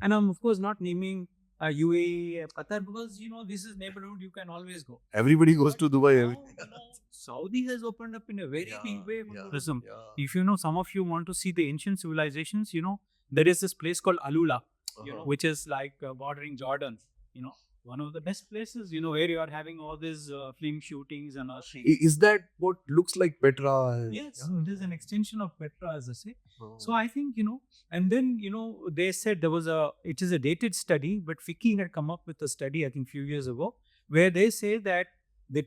and I'm of course not naming UAE, Qatar, because you know this is neighborhood. You can always go. Everybody goes to Dubai. Now, you know, Saudi has opened up in a very big way for tourism. Yeah. If you know, some of you want to see the ancient civilizations, you know, there is this place called Alula, you know, which is like bordering Jordan. You know, one of the best places, you know, where you are having all these film shootings and all things. Is that what looks like Petra? Yes, it is an extension of Petra, as I say. Oh. So I think, you know, and then, you know, they said it is a dated study, but FICCI had come up with a study, I think, few years ago, where they say that the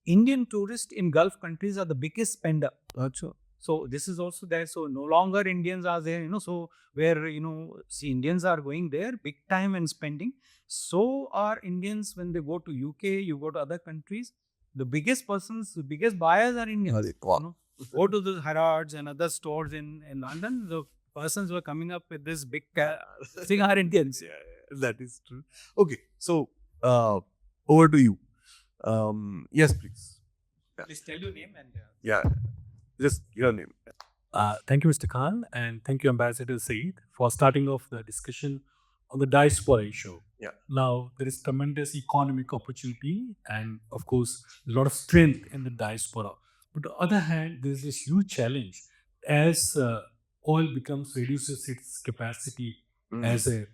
Indian tourists in Gulf countries are the biggest spender. Achha. So this is also there. So no longer Indians are there, you know, so where, you know, see, Indians are going there big time and spending. So are Indians when they go to UK, you go to other countries, the biggest buyers are Indians. You know? Go to the Harrods and other stores in London, the persons who are coming up with this big thing are Indians. Yeah, that is true. Okay, so over to you. Yes, please. Please tell your name and Yeah, just your name. Thank you, Mr. Khan, and thank you, Ambassador Saeed, for starting off the discussion on the diaspora issue. Yeah. Now, there is tremendous economic opportunity and, of course, a lot of strength in the diaspora. But on the other hand, there is this huge challenge as oil reduces its capacity as a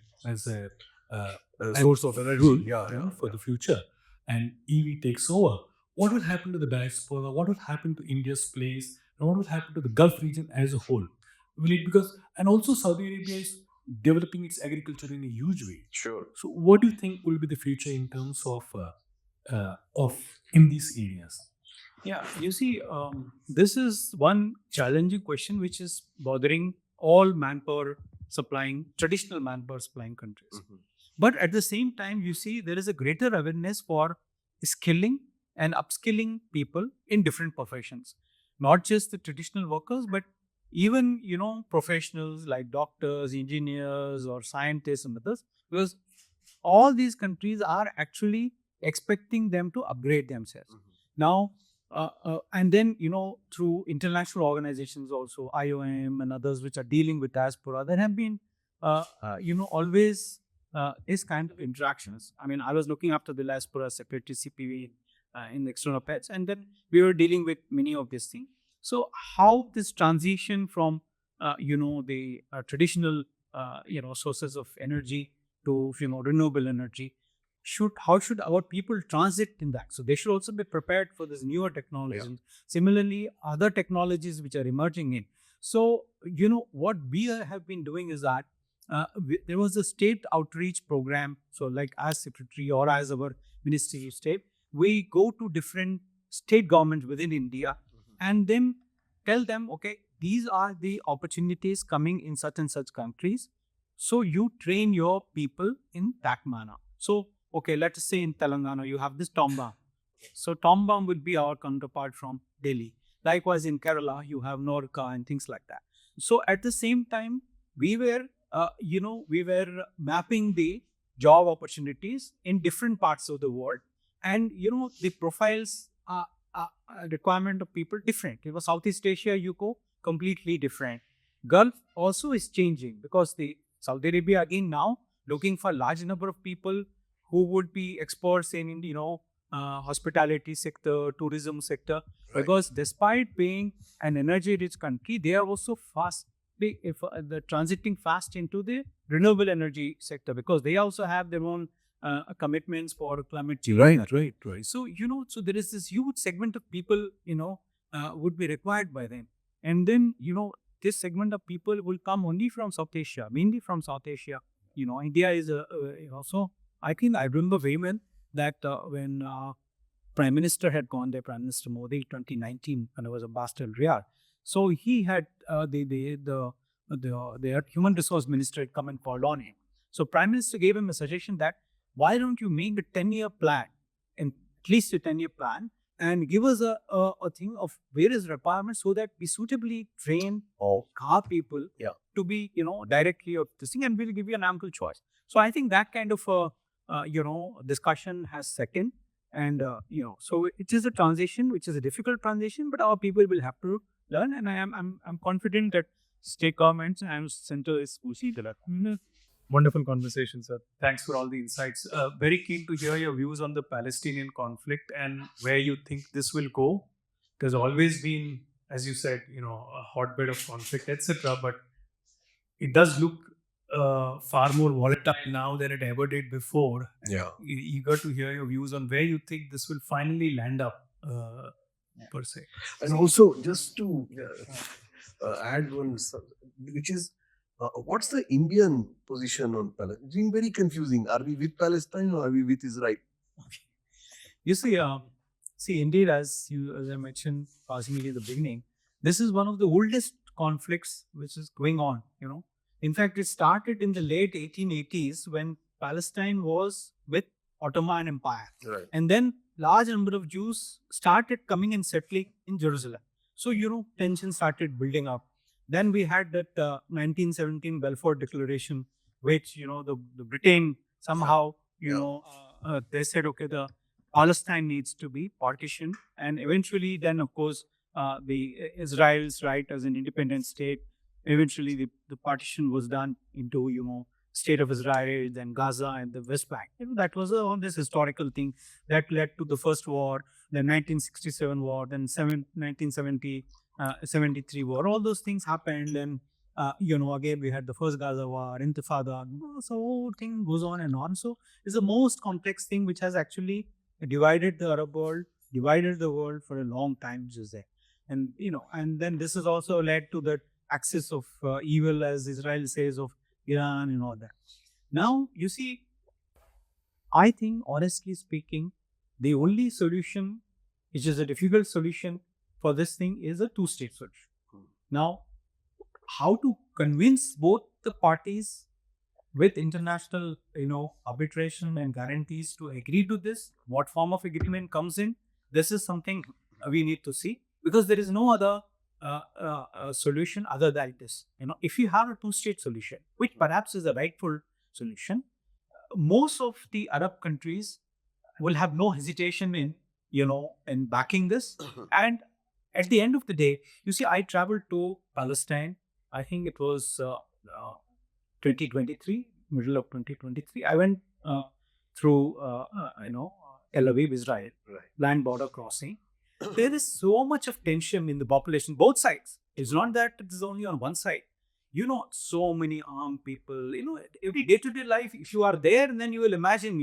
source of energy. fuel for the future, and EV takes over. What will happen to the diaspora? What will happen to India's place? And what will happen to the Gulf region as a whole? And also Saudi Arabia is developing its agriculture in a huge way. Sure. So, what do you think will be the future in terms of in these areas? yeah, you see, this is one challenging question which is bothering all traditional manpower supplying countries. Mm-hmm. But at the same time, you see, there is a greater awareness for skilling and upskilling people in different professions. Not just the traditional workers, but even, you know, professionals like doctors, engineers, or scientists and others, because all these countries are actually expecting them to upgrade themselves. Now, and then, you know, through international organizations also, IOM and others which are dealing with diaspora, there have been, you know, always this kind of interactions. I mean, I was looking after the diaspora secretary CPV in the external affairs, and then we were dealing with many of these things. So how this transition from, you know, the traditional, you know, sources of energy to, you know, renewable energy, how should our people transit in that? So they should also be prepared for this newer technologies. Yeah. Similarly, other technologies which are emerging in. So, you know, what we have been doing is that there was a state outreach program. So like as secretary or as our Ministry of State, we go to different state governments within India and then tell them, okay, these are the opportunities coming in such and such countries. So you train your people in that manner. So, okay, let us say in Telangana, you have this Tomba. So Tomba would be our counterpart from Delhi. Likewise, in Kerala, you have Norca and things like that. So at the same time, we were, you know, we were mapping the job opportunities in different parts of the world. And, you know, the profiles requirement of people different. You know, Southeast Asia, you go completely different. Gulf also is changing because the Saudi Arabia again now looking for large number of people who would be experts in, you know, hospitality sector, tourism sector. Right. Because despite being an energy-rich country, they are also the transiting fast into the renewable energy sector because they also have their own commitments for climate change. Right. So, you know, so there is this huge segment of people, you know, would be required by them. And then, you know, this segment of people will come only from South Asia, mainly from South Asia. You know, India is also I think I remember very well that when Prime Minister had gone there, Prime Minister Modi, 2019, when I was ambassador in Riyadh. So he had their human resource minister had come and called on him. So Prime Minister gave him a suggestion that why don't you make a 10-year plan, and at least a 10-year plan, and give us a thing of various requirements so that we suitably train our people to be, directly of this thing, and we'll give you an ample choice. So I think that kind of discussion has second. And so it is a transition, which is a difficult transition, but our people will have to learn. And I'm confident that state governments and center is will see that. Wonderful conversation, sir. Thanks for all the insights. Very keen to hear your views on the Palestinian conflict and where you think this will go. There's always been, as you said, a hotbed of conflict, etc. But it does look far more volatile now than it ever did before. Yeah. Eager to hear your views on where you think this will finally land up, per se. And also, just to add one, which is, what's the Indian position on Palestine? It's been very confusing. Are we with Palestine or are we with Israel? You see, indeed, as I mentioned possibly at the beginning, this is one of the oldest conflicts which is going on. In fact, it started in the late 1880s when Palestine was with Ottoman Empire, Right. and then large number of Jews started coming and settling in Jerusalem. So tension started building up. Then we had that 1917 Balfour Declaration, which the Britain somehow they said, okay, the Palestine needs to be partitioned, and eventually then of course the Israel's right as an independent state. Eventually the partition was done into state of Israel, then Gaza and the West Bank. That was this historical thing that led to the first war, the 1967 war, then 1970. 73 war, all those things happened, and again we had the first Gaza war, Intifada, so whole thing goes on and on. So it's the most complex thing which has actually divided the Arab world, divided the world for a long time, which is there. And and then this has also led to the axis of evil, as Israel says, of Iran and all that. Now you see, I think honestly speaking, the only solution, which is a difficult solution for this thing, is a two-state solution. Now, how to convince both the parties with international, arbitration and guarantees to agree to this, what form of agreement comes in, this is something we need to see, because there is no other solution other than this. If you have a two-state solution, which perhaps is a rightful solution, most of the Arab countries will have no hesitation in backing this. And at the end of the day, you see, I traveled to Palestine. I think it was 2023, middle of 2023. I went through, Tel Aviv, Israel, land border crossing. There is so much of tension in the population, both sides. It's not that it is only on one side. So many armed people. Every day-to-day life, if you are there, then you will imagine.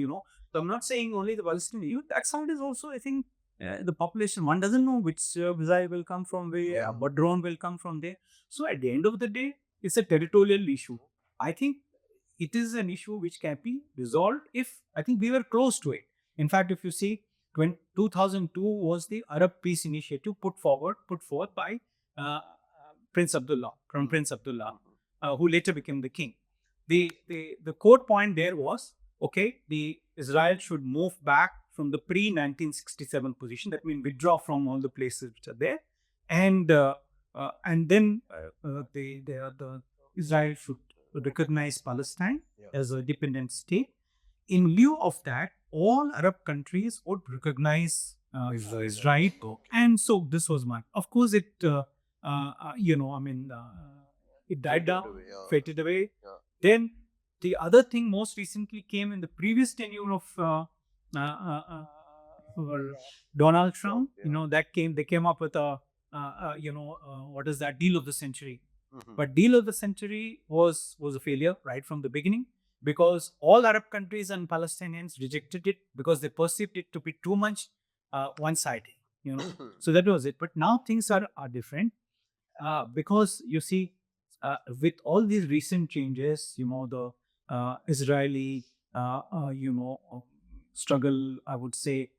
So I'm not saying only the Palestinian. That side is also, I think. The population, one doesn't know which missile will come from where, what drone will come from there. So at the end of the day, it's a territorial issue. I think it is an issue which can be resolved if, I think we were close to it. In fact, if you see, 2002 was the Arab Peace Initiative put forth by Prince Abdullah, Prince Abdullah, who later became the king. The core point there was, okay, the Israel should move back from the pre-1967 position. That means withdraw from all the places which are there, and then the Israel should recognize Palestine as a dependent state. In lieu of that, all Arab countries would recognize Israel, and so this was mine. Of course, it it died down, faded away. Then the other thing most recently came in the previous tenure of Donald Trump. They came up with a what is that, deal of the century. But deal of the century was a failure right from the beginning, because all Arab countries and Palestinians rejected it because they perceived it to be too much one-sided. So that was it. But now things are different, because you see, with all these recent changes, the Israeli struggle, I would say,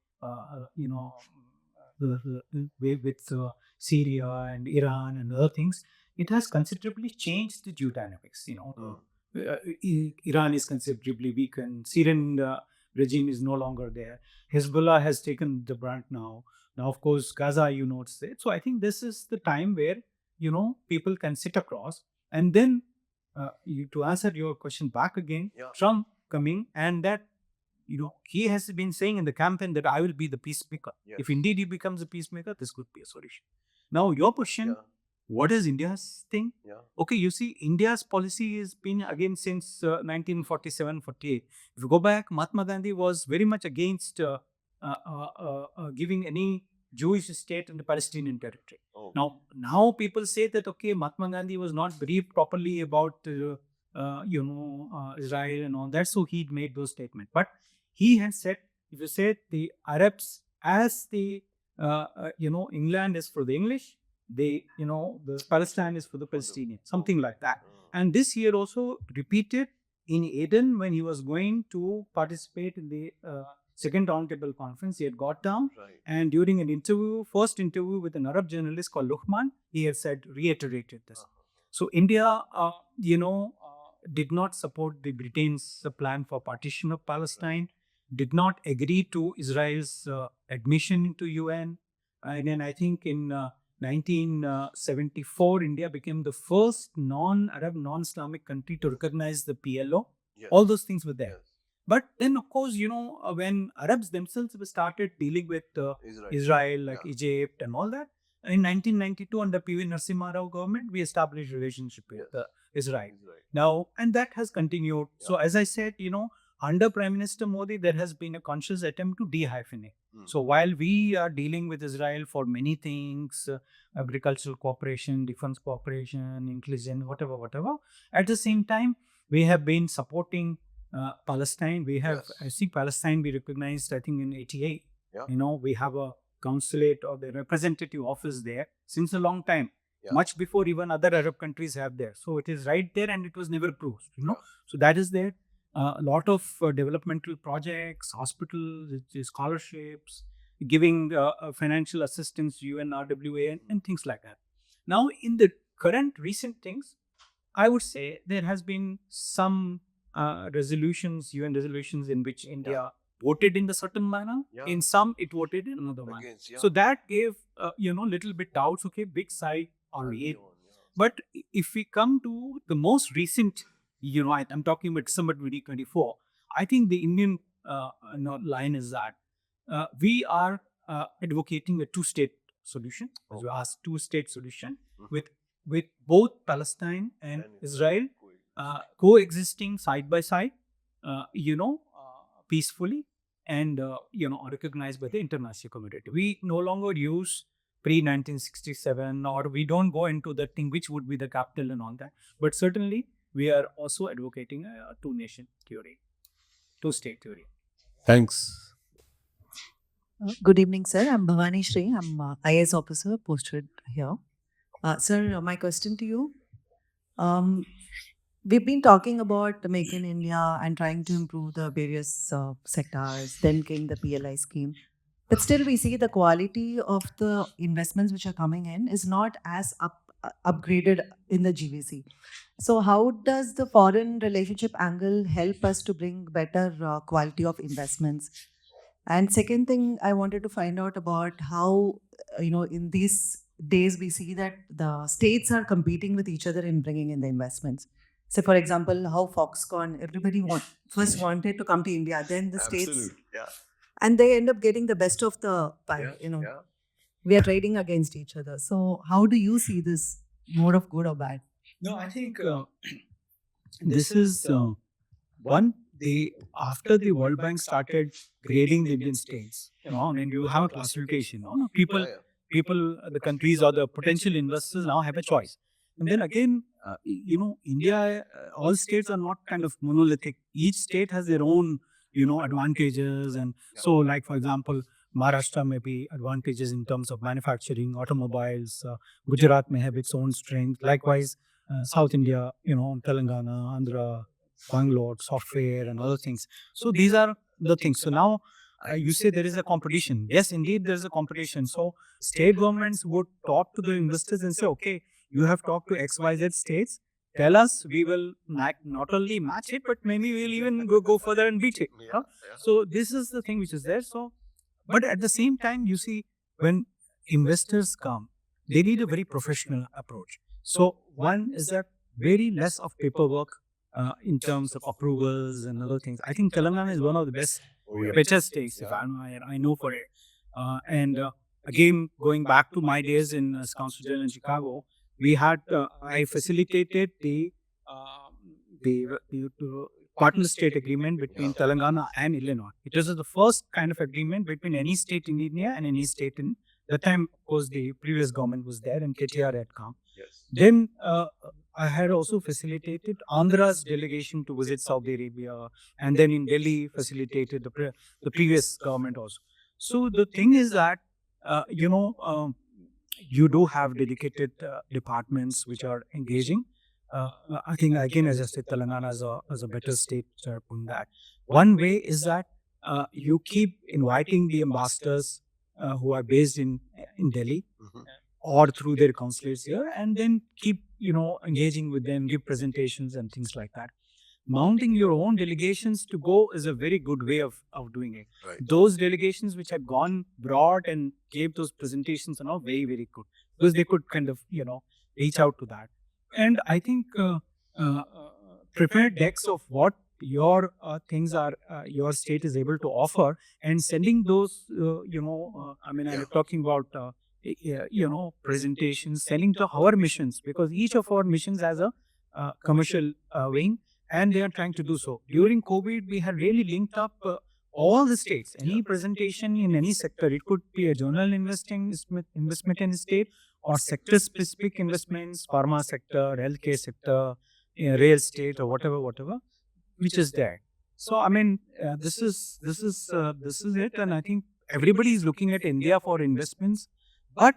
with Syria and Iran and other things, it has considerably changed the geodynamics. Iran is considerably weakened. Syrian regime is no longer there. Hezbollah has taken the brunt now. Now, of course, Gaza, it's there. So I think this is the time where, people can sit across and then, to answer your question back again, Trump coming and that, he has been saying in the campaign that I will be the peacemaker. If indeed he becomes a peacemaker, this could be a solution. Now, your question, what is India's thing? Okay, you see, India's policy has been again since 1947-48. If you go back, Mahatma Gandhi was very much against giving any Jewish state in the Palestinian territory. Now people say that, okay, Mahatma Gandhi was not briefed properly about Israel and all that, so he made those statements. But he has said, if you say the Arabs as the England is for the English, the Palestine is for the Palestinians, something like that. And this year also repeated in Aden when he was going to participate in the second roundtable conference. He had got down and during an interview, first interview with an Arab journalist called Luhman, he had reiterated this. So India, did not support the Britain's plan for partition of Palestine, did not agree to Israel's admission into UN. And then I think in 1974, India became the first non-Arab, non-Islamic country to recognize the PLO. All those things were there. But then, of course, when Arabs themselves started dealing with Israel, like Egypt and all that, in 1992, under P.V. Narasimha Rao government, we established a relationship with Israel. Now, and that has continued. So, as I said, under Prime Minister Modi, there has been a conscious attempt to de-hyphenate. So, while we are dealing with Israel for many things, agricultural cooperation, defense cooperation, inclusion, whatever, at the same time, we have been supporting Palestine. We have, I see Palestine be recognized, I think, in 88. We have a consulate or the representative office there since a long time, much before even other Arab countries have there. So it is right there and it was never closed, So that is there. A lot of developmental projects, hospitals, scholarships, giving financial assistance to UNRWA and things like that. Now, in the current recent things, I would say there has been some resolutions, UN resolutions in which India voted in a certain manner. In some, it voted in another manner. So that gave, little bit doubts. Okay, big sigh on it. But if we come to the most recent, I'm talking about December 2024, I think the Indian line is that we are advocating a two-state solution, as you asked, two-state solution with both Palestine and Israel coexisting side by side, peacefully and, recognized by the international community. We no longer use pre-1967 or we don't go into the thing which would be the capital and all that. But certainly, we are also advocating a two-nation theory, two-state theory. Thanks. Good evening, sir. I'm Bhavani Shri. I'm IAS officer posted here. Sir, my question to you. We've been talking about the Make in India and trying to improve the various sectors. Then came the PLI scheme. But still, we see the quality of the investments which are coming in is not as upgraded in the GVC. So how does the foreign relationship angle help us to bring better quality of investments? And second thing, I wanted to find out about how, in these days, we see that the states are competing with each other in bringing in the investments. So, for example, how Foxconn, everybody first wanted to come to India, then the states, and they end up getting the best of the pie. We are trading against each other. So, how do you see this? More of good or bad? No, I think this is one. After the World Bank started grading the Indian states, and you have a classification. People, the countries or the potential investors now have a choice. And then again, India, all states are not kind of monolithic. Each state has their own, advantages. And so, like, for example, Maharashtra may be advantages in terms of manufacturing, automobiles. Gujarat may have its own strength. Likewise, South India, Telangana, Andhra, Bangalore, software, and other things. So these are the things. So now you say there is a competition. Yes, indeed, there is a competition. So state governments would talk to the investors and say, okay, you have talked to XYZ states. Tell us, we will not only match it, but maybe we'll even go further and beat it. Huh? So this is the thing which is there. So, but at the same time, you see, when investors come, they need a very professional approach. So one is that very less of paperwork in terms of approvals and other things. I think Telangana is one of the best better states, if I know for it. Again, going back to my days in Consular in Chicago, we had I facilitated the partner state agreement between Telangana and Illinois. It was the first kind of agreement between any state in India and any state in the time. Of course, the previous government was there and KTR had come. Then I had also facilitated Andhra's delegation to visit Saudi Arabia, and then in Delhi facilitated the previous government also. So the thing is that you do have dedicated departments which are engaging. I think again, as I said, Telangana is a better state on that. One way is that you keep inviting the ambassadors who are based in Delhi or through their consulates here, and then keep engaging with them, give presentations and things like that. Mounting your own delegations to go is a very good way of doing it. Right. Those delegations which had gone broad and gave those presentations are now very, very good because they could kind of reach out to that. And I think prepared decks of what your things are, your state is able to offer, and sending those, I'm talking about, presentations, selling to our missions, because each of our missions has a commercial wing, and they are trying to do so. During COVID, we had really linked up all the states. Any presentation in any sector, it could be a journal investment in a state, or sector-specific investments, pharma sector, healthcare sector, real estate, or whatever, which is there. So I mean, this is it, and I think everybody is looking at India for investments. But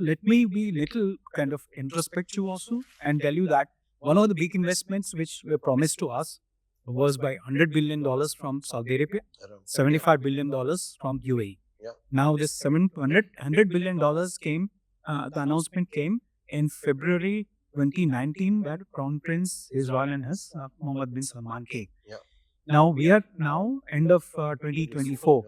let me be little kind of introspective also and tell you that one of the big investments which were promised to us was by $100 billion from Saudi Arabia, $75 billion from UAE. Now this $100 billion came, the announcement came in February 2019, where Crown Prince, His Royal Highness Mohammed bin Salman came. Now we are end of 2024.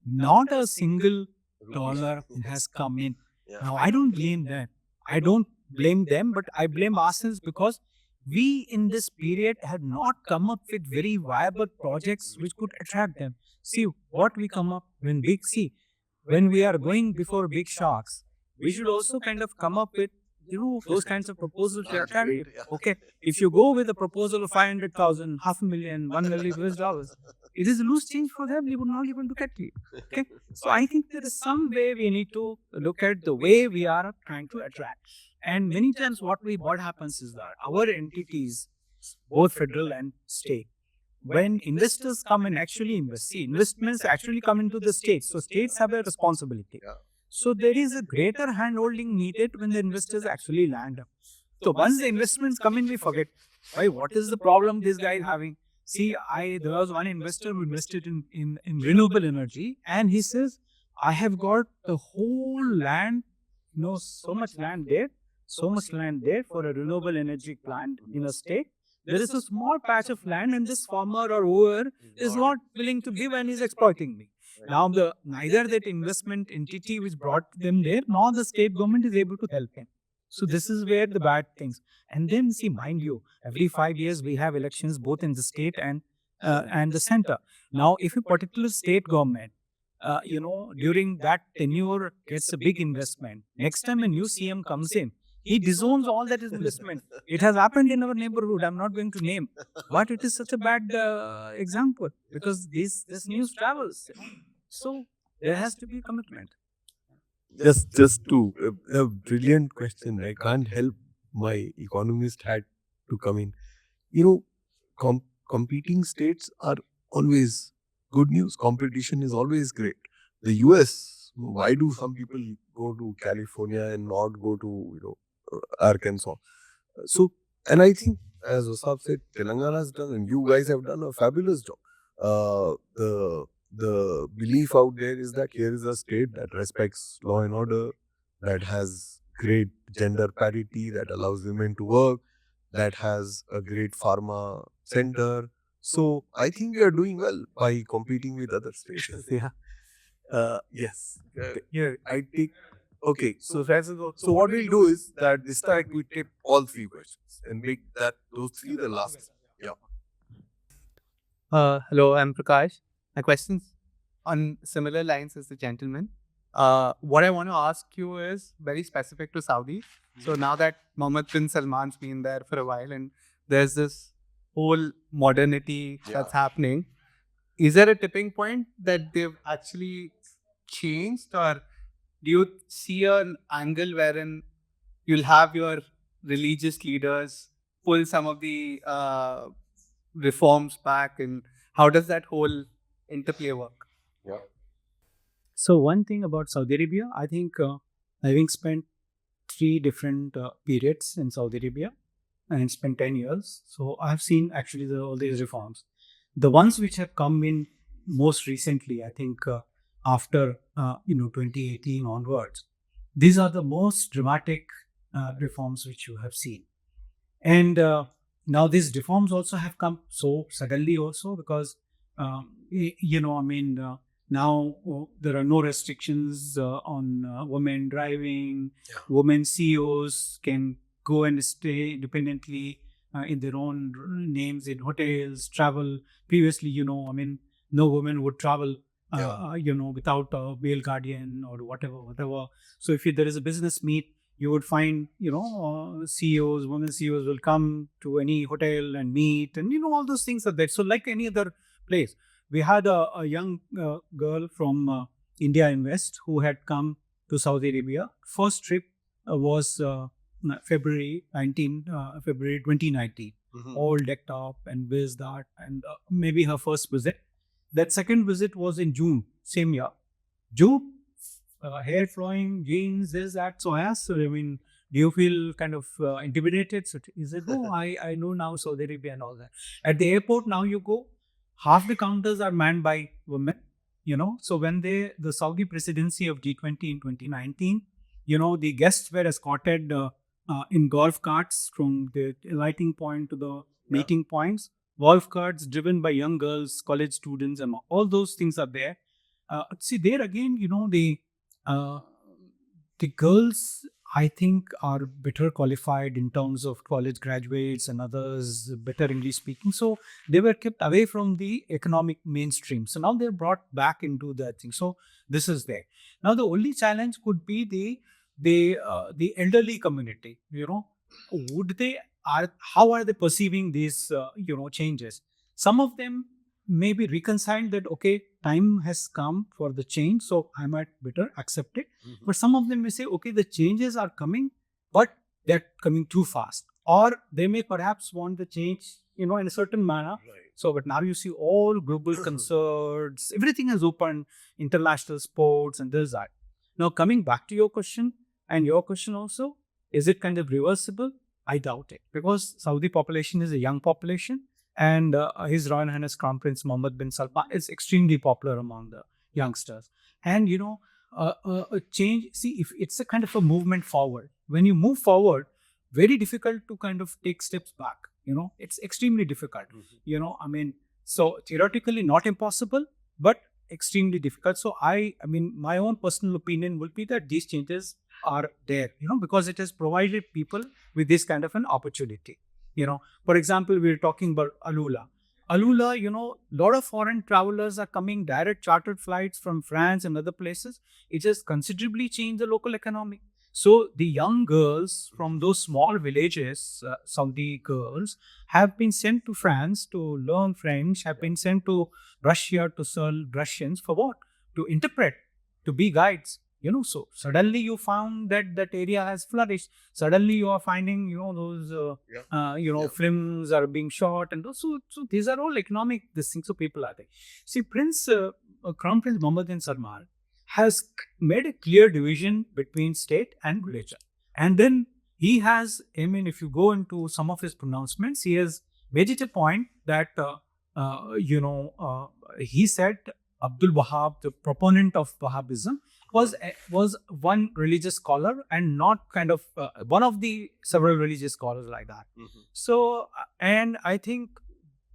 Not a single dollar has come in. Now I don't blame them. But I blame ourselves because we in this period had not come up with very viable projects which could attract them. See what we come up when we are going before big sharks, we should also kind of come up with those kinds of proposals that are attractive. Okay, if you go with a proposal of 500,000, $500,000, $1 million, it is a loose change for them. They would not even look at you. Okay, so I think there is some way we need to look at the way we are trying to attract. And many times what happens is that our entities, both federal and state, when investors come and actually invest, investments actually come into the states. So states have a responsibility. So there is a greater hand-holding needed when the investors actually land up. So once the investments come in, we forget, what is the problem this guy is having? See, there was one investor who invested in renewable energy, and he says, I have got the whole land, so much land there for a renewable energy plant in a state. There is a small patch of land, and this farmer or whoever is not willing to give and is exploiting me. Now, neither that investment entity which brought them there, nor the state government is able to help him. So this is where the bad things. And then see, mind you, every 5 years we have elections both in the state and the center. Now, if a particular state government, during that tenure gets a big investment, next time a new CM comes in, he disowns all that investment. It has happened in our neighborhood. I'm not going to name, but it is such a bad example because this news travels. So there has to be commitment. Just to a brilliant question. I can't help my economist hat to come in. Competing states are always good news. Competition is always great. The US, why do some people go to California and not go to Arkansas? So, and I think as Ausaf said, Telangana has done, and you guys have done a fabulous job. The belief out there is that here is a state that respects law and order, that has great gender parity, that allows women to work, that has a great pharma center. So I think we are doing well by competing with other states. Yeah. Yes. Yeah. I think. Okay. So so what we'll do is that this time we take all three questions and make that those three the last. Yeah. Hello, I'm Prakash. My question's on similar lines as the gentleman. What I want to ask you is very specific to Saudi. So now that Mohammed bin Salman's been there for a while and there's this whole modernity that's happening, is there a tipping point that they've actually changed, or do you see an angle wherein you'll have your religious leaders pull some of the reforms back, and how does that whole interplay work? So one thing about Saudi Arabia, I think having spent 3 different periods in Saudi Arabia and spent 10 years, so I've seen actually all these reforms. The ones which have come in most recently, I think after 2018 onwards, these are the most dramatic reforms which you have seen. And now these reforms also have come so suddenly also because, now there are no restrictions on women driving. Women CEOs can go and stay independently in their own names in hotels, travel. Previously, no woman would travel, without a male guardian or whatever. So if there is a business meet, you would find, CEOs, women CEOs will come to any hotel and meet, and all those things are there. So like any other place, we had a young girl from India Invest who had come to Saudi Arabia. First trip was February 2019, all decked up and this, that, and maybe her first visit. That second visit was in June, same year. June, hair flowing, jeans, this, that. So I asked her, do you feel kind of intimidated? So he said, no, I know now Saudi Arabia and all that. At the airport, now you go, half the counters are manned by women, So when the Saudi presidency of G20 in 2019, the guests were escorted in golf carts from the alighting point to the meeting points. Golf carts driven by young girls, college students, and all those things are there. See, there again, the girls, I think, are better qualified in terms of college graduates and others, better English speaking. So they were kept away from the economic mainstream. So now they're brought back into that thing. So this is there. Now the only challenge could be the elderly community. How are they perceiving these changes? Some of them may be reconciled that okay, time has come for the change, so I might better accept it. But some of them may say, okay, the changes are coming, but they're coming too fast, or they may perhaps want the change in a certain manner. So, but now you see all global concerts, everything has opened, international sports and this, that. Now coming back to your question and your question also, is it kind of reversible? I doubt it, because Saudi population is a young population, and His Royal Highness Crown Prince Mohammed bin Salman is extremely popular among the youngsters. And a change. See, if it's a kind of a movement forward, when you move forward, very difficult to kind of take steps back. It's extremely difficult. So theoretically not impossible, but extremely difficult. So my own personal opinion would be that these changes are there, because it has provided people with this kind of an opportunity. For example, we're talking about Alula. Alula, lot of foreign travelers are coming, direct chartered flights from France and other places. It has considerably changed the local economy. So the young girls from those small villages, Saudi girls, have been sent to France to learn French, have been sent to Russia to serve Russians for what? To interpret, to be guides. So suddenly you found that area has flourished. Suddenly you are finding, those, films are being shot, and those. So these are all economic things. So people are there. See, Crown Prince Mohammed bin Salman has made a clear division between state and religion. And then, he has, I mean, if you go into some of his pronouncements, he has made it a point that, he said Abdul Wahab, the proponent of Wahhabism, was one religious scholar and not kind of one of the several religious scholars like that. So, and I think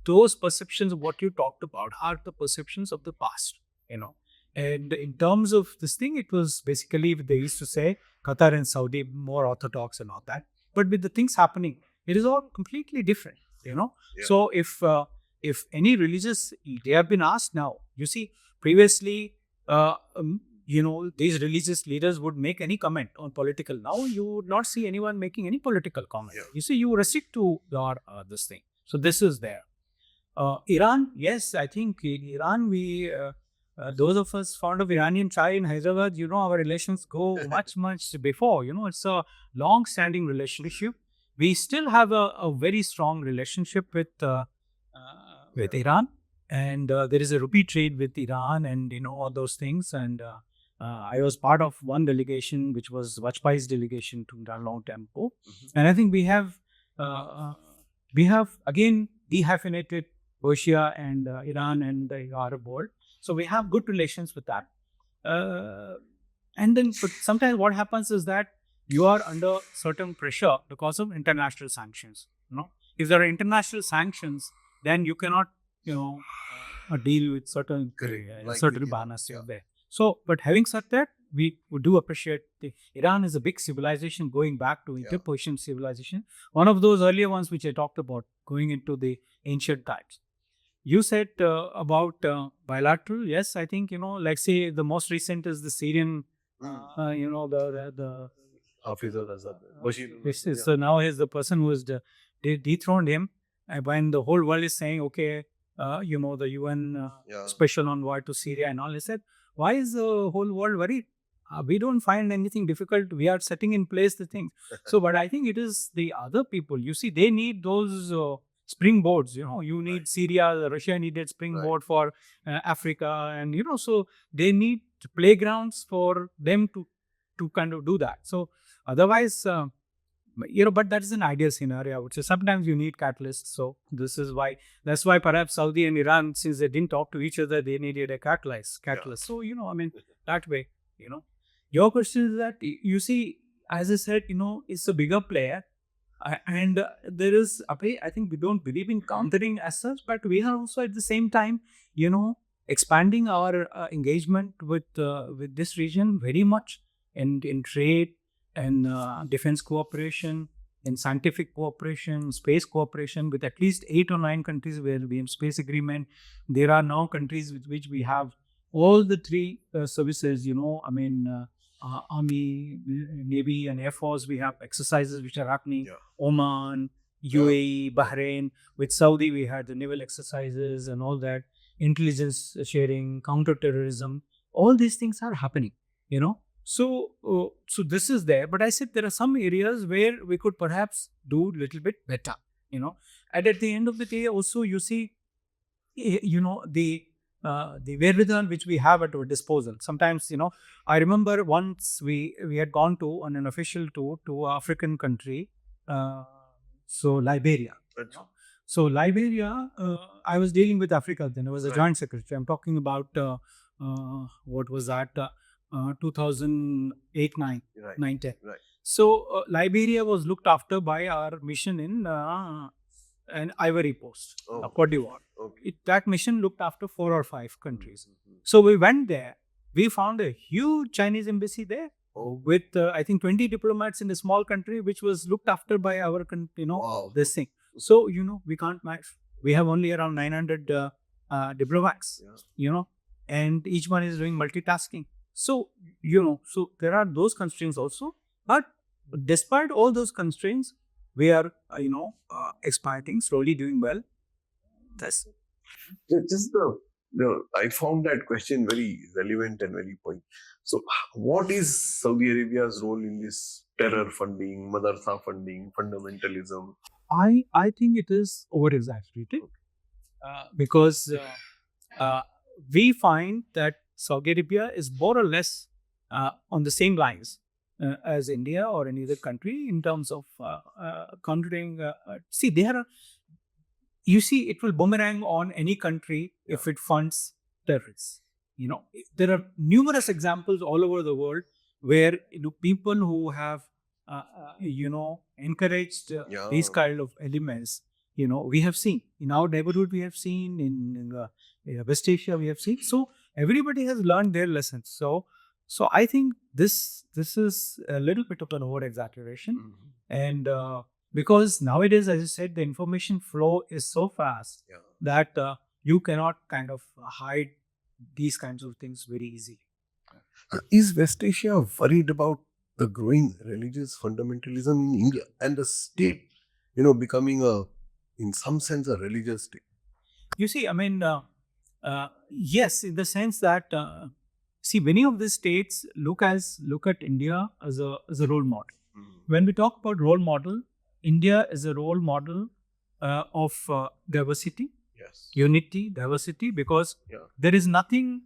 those perceptions of what you talked about are the perceptions of the past, And in terms of this thing, it was basically, they used to say Qatar and Saudi more orthodox and all that. But with the things happening, it is all completely different, So if any religious, they have been asked now, you see, previously, these religious leaders would make any comment on political. Now you would not see anyone making any political comment. You see, you restrict to your this thing. So this is there. Iran, yes, I think in Iran, we, those of us fond of Iranian chai in Hyderabad, our relations go much, much before. It's a long-standing relationship. We still have a very strong relationship with Iran. And there is a rupee trade with Iran and, all those things. And I was part of one delegation, which was Vajpayee's delegation to Dalong Temple. And I think we have again dehyphenated Persia and Iran and the Arab world. So we have good relations with that. And then but sometimes what happens is that you are under certain pressure because of international sanctions. If there are international sanctions, then you cannot, deal with certain banners there. So, but having said that, we do appreciate Iran is a big civilization going back to Indo-Persian civilization. One of those earlier ones which I talked about, going into the ancient times. You said about bilateral. Yes, I think, like say the most recent is the Syrian, the so now he's the person who has dethroned him. And when the whole world is saying, okay, the UN special envoy to Syria and all, he said, why is the whole world worried? We don't find anything difficult. We are setting in place the things. So, but I think it is the other people. You see, they need those springboards. You need Syria, Russia needed springboard for Africa, and so they need playgrounds for them to kind of do that. So otherwise, but that is an ideal scenario, I would say. Sometimes you need catalysts. So that's why perhaps Saudi and Iran, since they didn't talk to each other, they needed a catalyst. So, that way, Your question is that, you see, as I said, it's a bigger player. And there is, I think we don't believe in countering as such, but we are also at the same time, expanding our engagement with this region very much, and in trade and defense cooperation, in scientific cooperation, space cooperation with at least 8 or 9 countries where we have space agreement. There are now countries with which we have all the 3 services, Army, Navy and Air Force. We have exercises which are happening. Oman, UAE, Bahrain. With Saudi, we had the naval exercises and all that. Intelligence sharing, counter-terrorism. All these things are happening, So this is there. But I said there are some areas where we could perhaps do a little bit better, And at the end of the day, also, you see, the wherewithal which we have at our disposal. Sometimes, I remember once we had gone on an official tour to an African country, so Liberia. So Liberia, I was dealing with Africa then. I was a joint secretary. I'm talking about, what was that, 2008, 9, 10. So Liberia was looked after by our mission in an Ivory Coast, Cote d'Ivoire. That mission looked after 4 or 5 countries. So we went there. We found a huge Chinese embassy there with, I think, 20 diplomats in a small country, which was looked after by our, this thing. So, we can't match. We have only around 900 diplomats, and each one is doing multitasking. So, so there are those constraints also. But despite all those constraints, we are, expanding, slowly doing well. That's just I found that question very relevant and very point. So, what is Saudi Arabia's role in this terror funding, madrasa funding, fundamentalism? I think it is over-exaggerated because we find that Saudi Arabia is more or less on the same lines as India or any other country in terms of countering. See, there are. You see, it will boomerang on any country if it funds terrorists. There are numerous examples all over the world where people who have encouraged these Yeah. kind of elements. We have seen in our neighborhood, we have seen in West Asia, we have seen. So everybody has learned their lessons. So I think this is a little bit of an over exaggeration, and because nowadays, as I said, the information flow is so fast Yeah. that you cannot kind of hide these kinds of things very easily. Is West Asia worried about the growing religious fundamentalism in India and the state, becoming in some sense, a religious state? You see, I mean, yes, in the sense that see, many of these states look at India as a role model. When we talk about role model, India is a role model of diversity, Yes. unity, diversity, because Yeah. there is nothing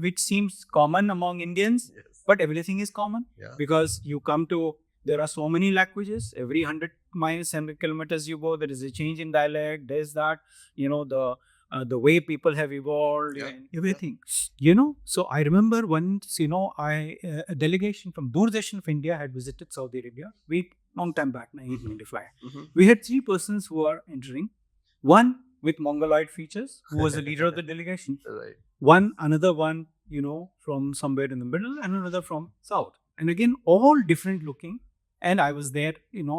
which seems common among Indians, Yes. but everything is common. Yeah. Because you come to, there are so many languages. Every 100 miles, 100 kilometers you go, there is a change in dialect. There's that, the way people have evolved Yeah. and everything. So I remember once, a delegation from Doordarshan of India had visited Saudi Arabia. Long time back, 1995. Mhm. We had 3 persons who are entering. One with Mongoloid features, who was the leader of the delegation. Right. Another one, from somewhere in the middle, and another from south. And again, all different looking. And I was there,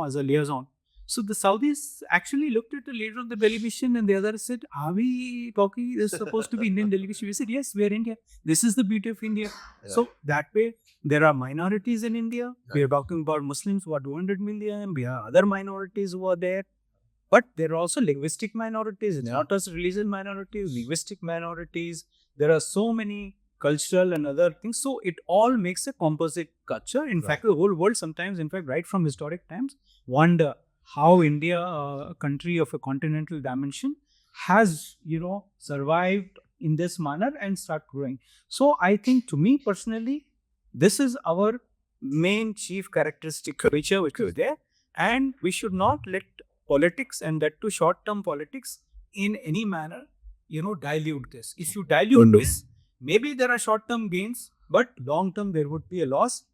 as a liaison. So the Saudis actually looked at the leader of the delegation, and the other said, "Are we talking? This is supposed to be Indian delegation." We said, "Yes, we are India. This is the beauty of India." So that way, there are minorities in India. We are talking about Muslims who are 200 million. We have other minorities who are there. But there are also linguistic minorities, not just religious minorities, linguistic minorities. There are so many cultural and other things. So it all makes a composite culture. In fact, the whole world sometimes, in fact, right from historic times, wonder how India, a country of a continental dimension, has, survived in this manner and start growing. So I think, to me personally, this is our main chief characteristic feature which is there. And we should not let politics, and that to short-term politics, in any manner, dilute this. If you dilute this, maybe there are short-term gains, but long-term there would be a loss.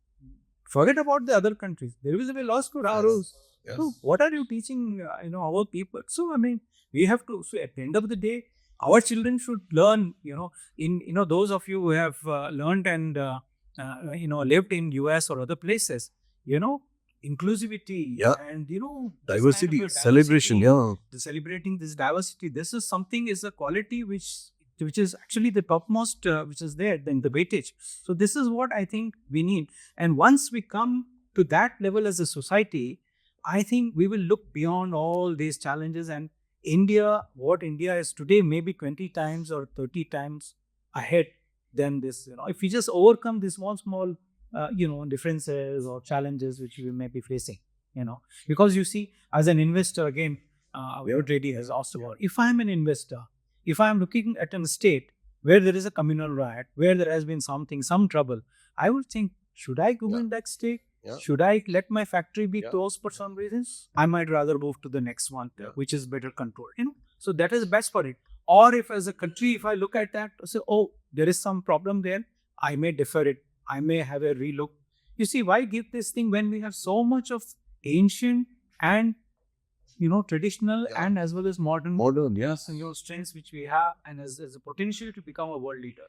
Forget about the other countries. There will be a loss to our rules. Yes. So what are you teaching, our people? So, I mean, we have to, so at the end of the day, our children should learn, those of you who have learned and, lived in US or other places, inclusivity and this Diversity, kind of a celebration, the celebrating this diversity. This is something, is a quality which is actually the topmost, which is there in the weightage. So this is what I think we need. And once we come to that level as a society, I think we will look beyond all these challenges, and what India is today, maybe 20 times or 30 times ahead than this. If we just overcome these small differences or challenges which we may be facing, because you see, as an investor, again, lady has asked about, if I'm an investor, if I'm looking at a state where there is a communal riot, where there has been some trouble, I would think, should I go in that state? Yeah. Should I let my factory be closed for some reasons? I might rather move to the next one, which is better controlled. So that is best for it. Or if as a country, if I look at that, say, oh, there is some problem there, I may defer it. I may have a relook. You see, why give this thing when we have so much of ancient and traditional and as well as modern, yes. strengths which we have, and as a potential to become a world leader.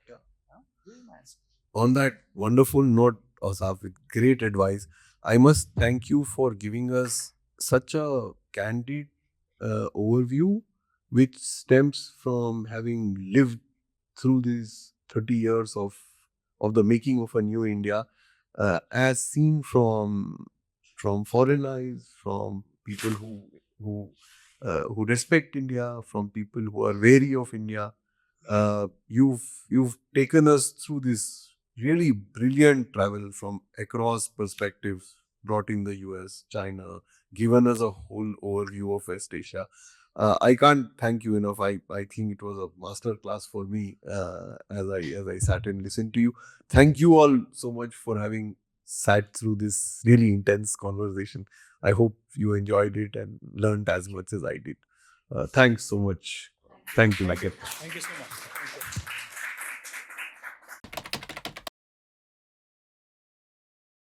Very nice. On that wonderful note, Ausaf, with great advice, I must thank you for giving us such a candid overview, which stems from having lived through these 30 years of the making of a new India, as seen from foreign eyes, from people who respect India, from people who are wary of India. You've taken us through this really brilliant travel from across perspectives, brought in the US, China, given us a whole overview of West Asia. I can't thank you enough. I think it was a master class for me as I sat and listened to you. Thank you all so much for having sat through this really intense conversation. I hope you enjoyed it and learned as much as I did. Thanks so much. Thank you, Laket. Thank you so much.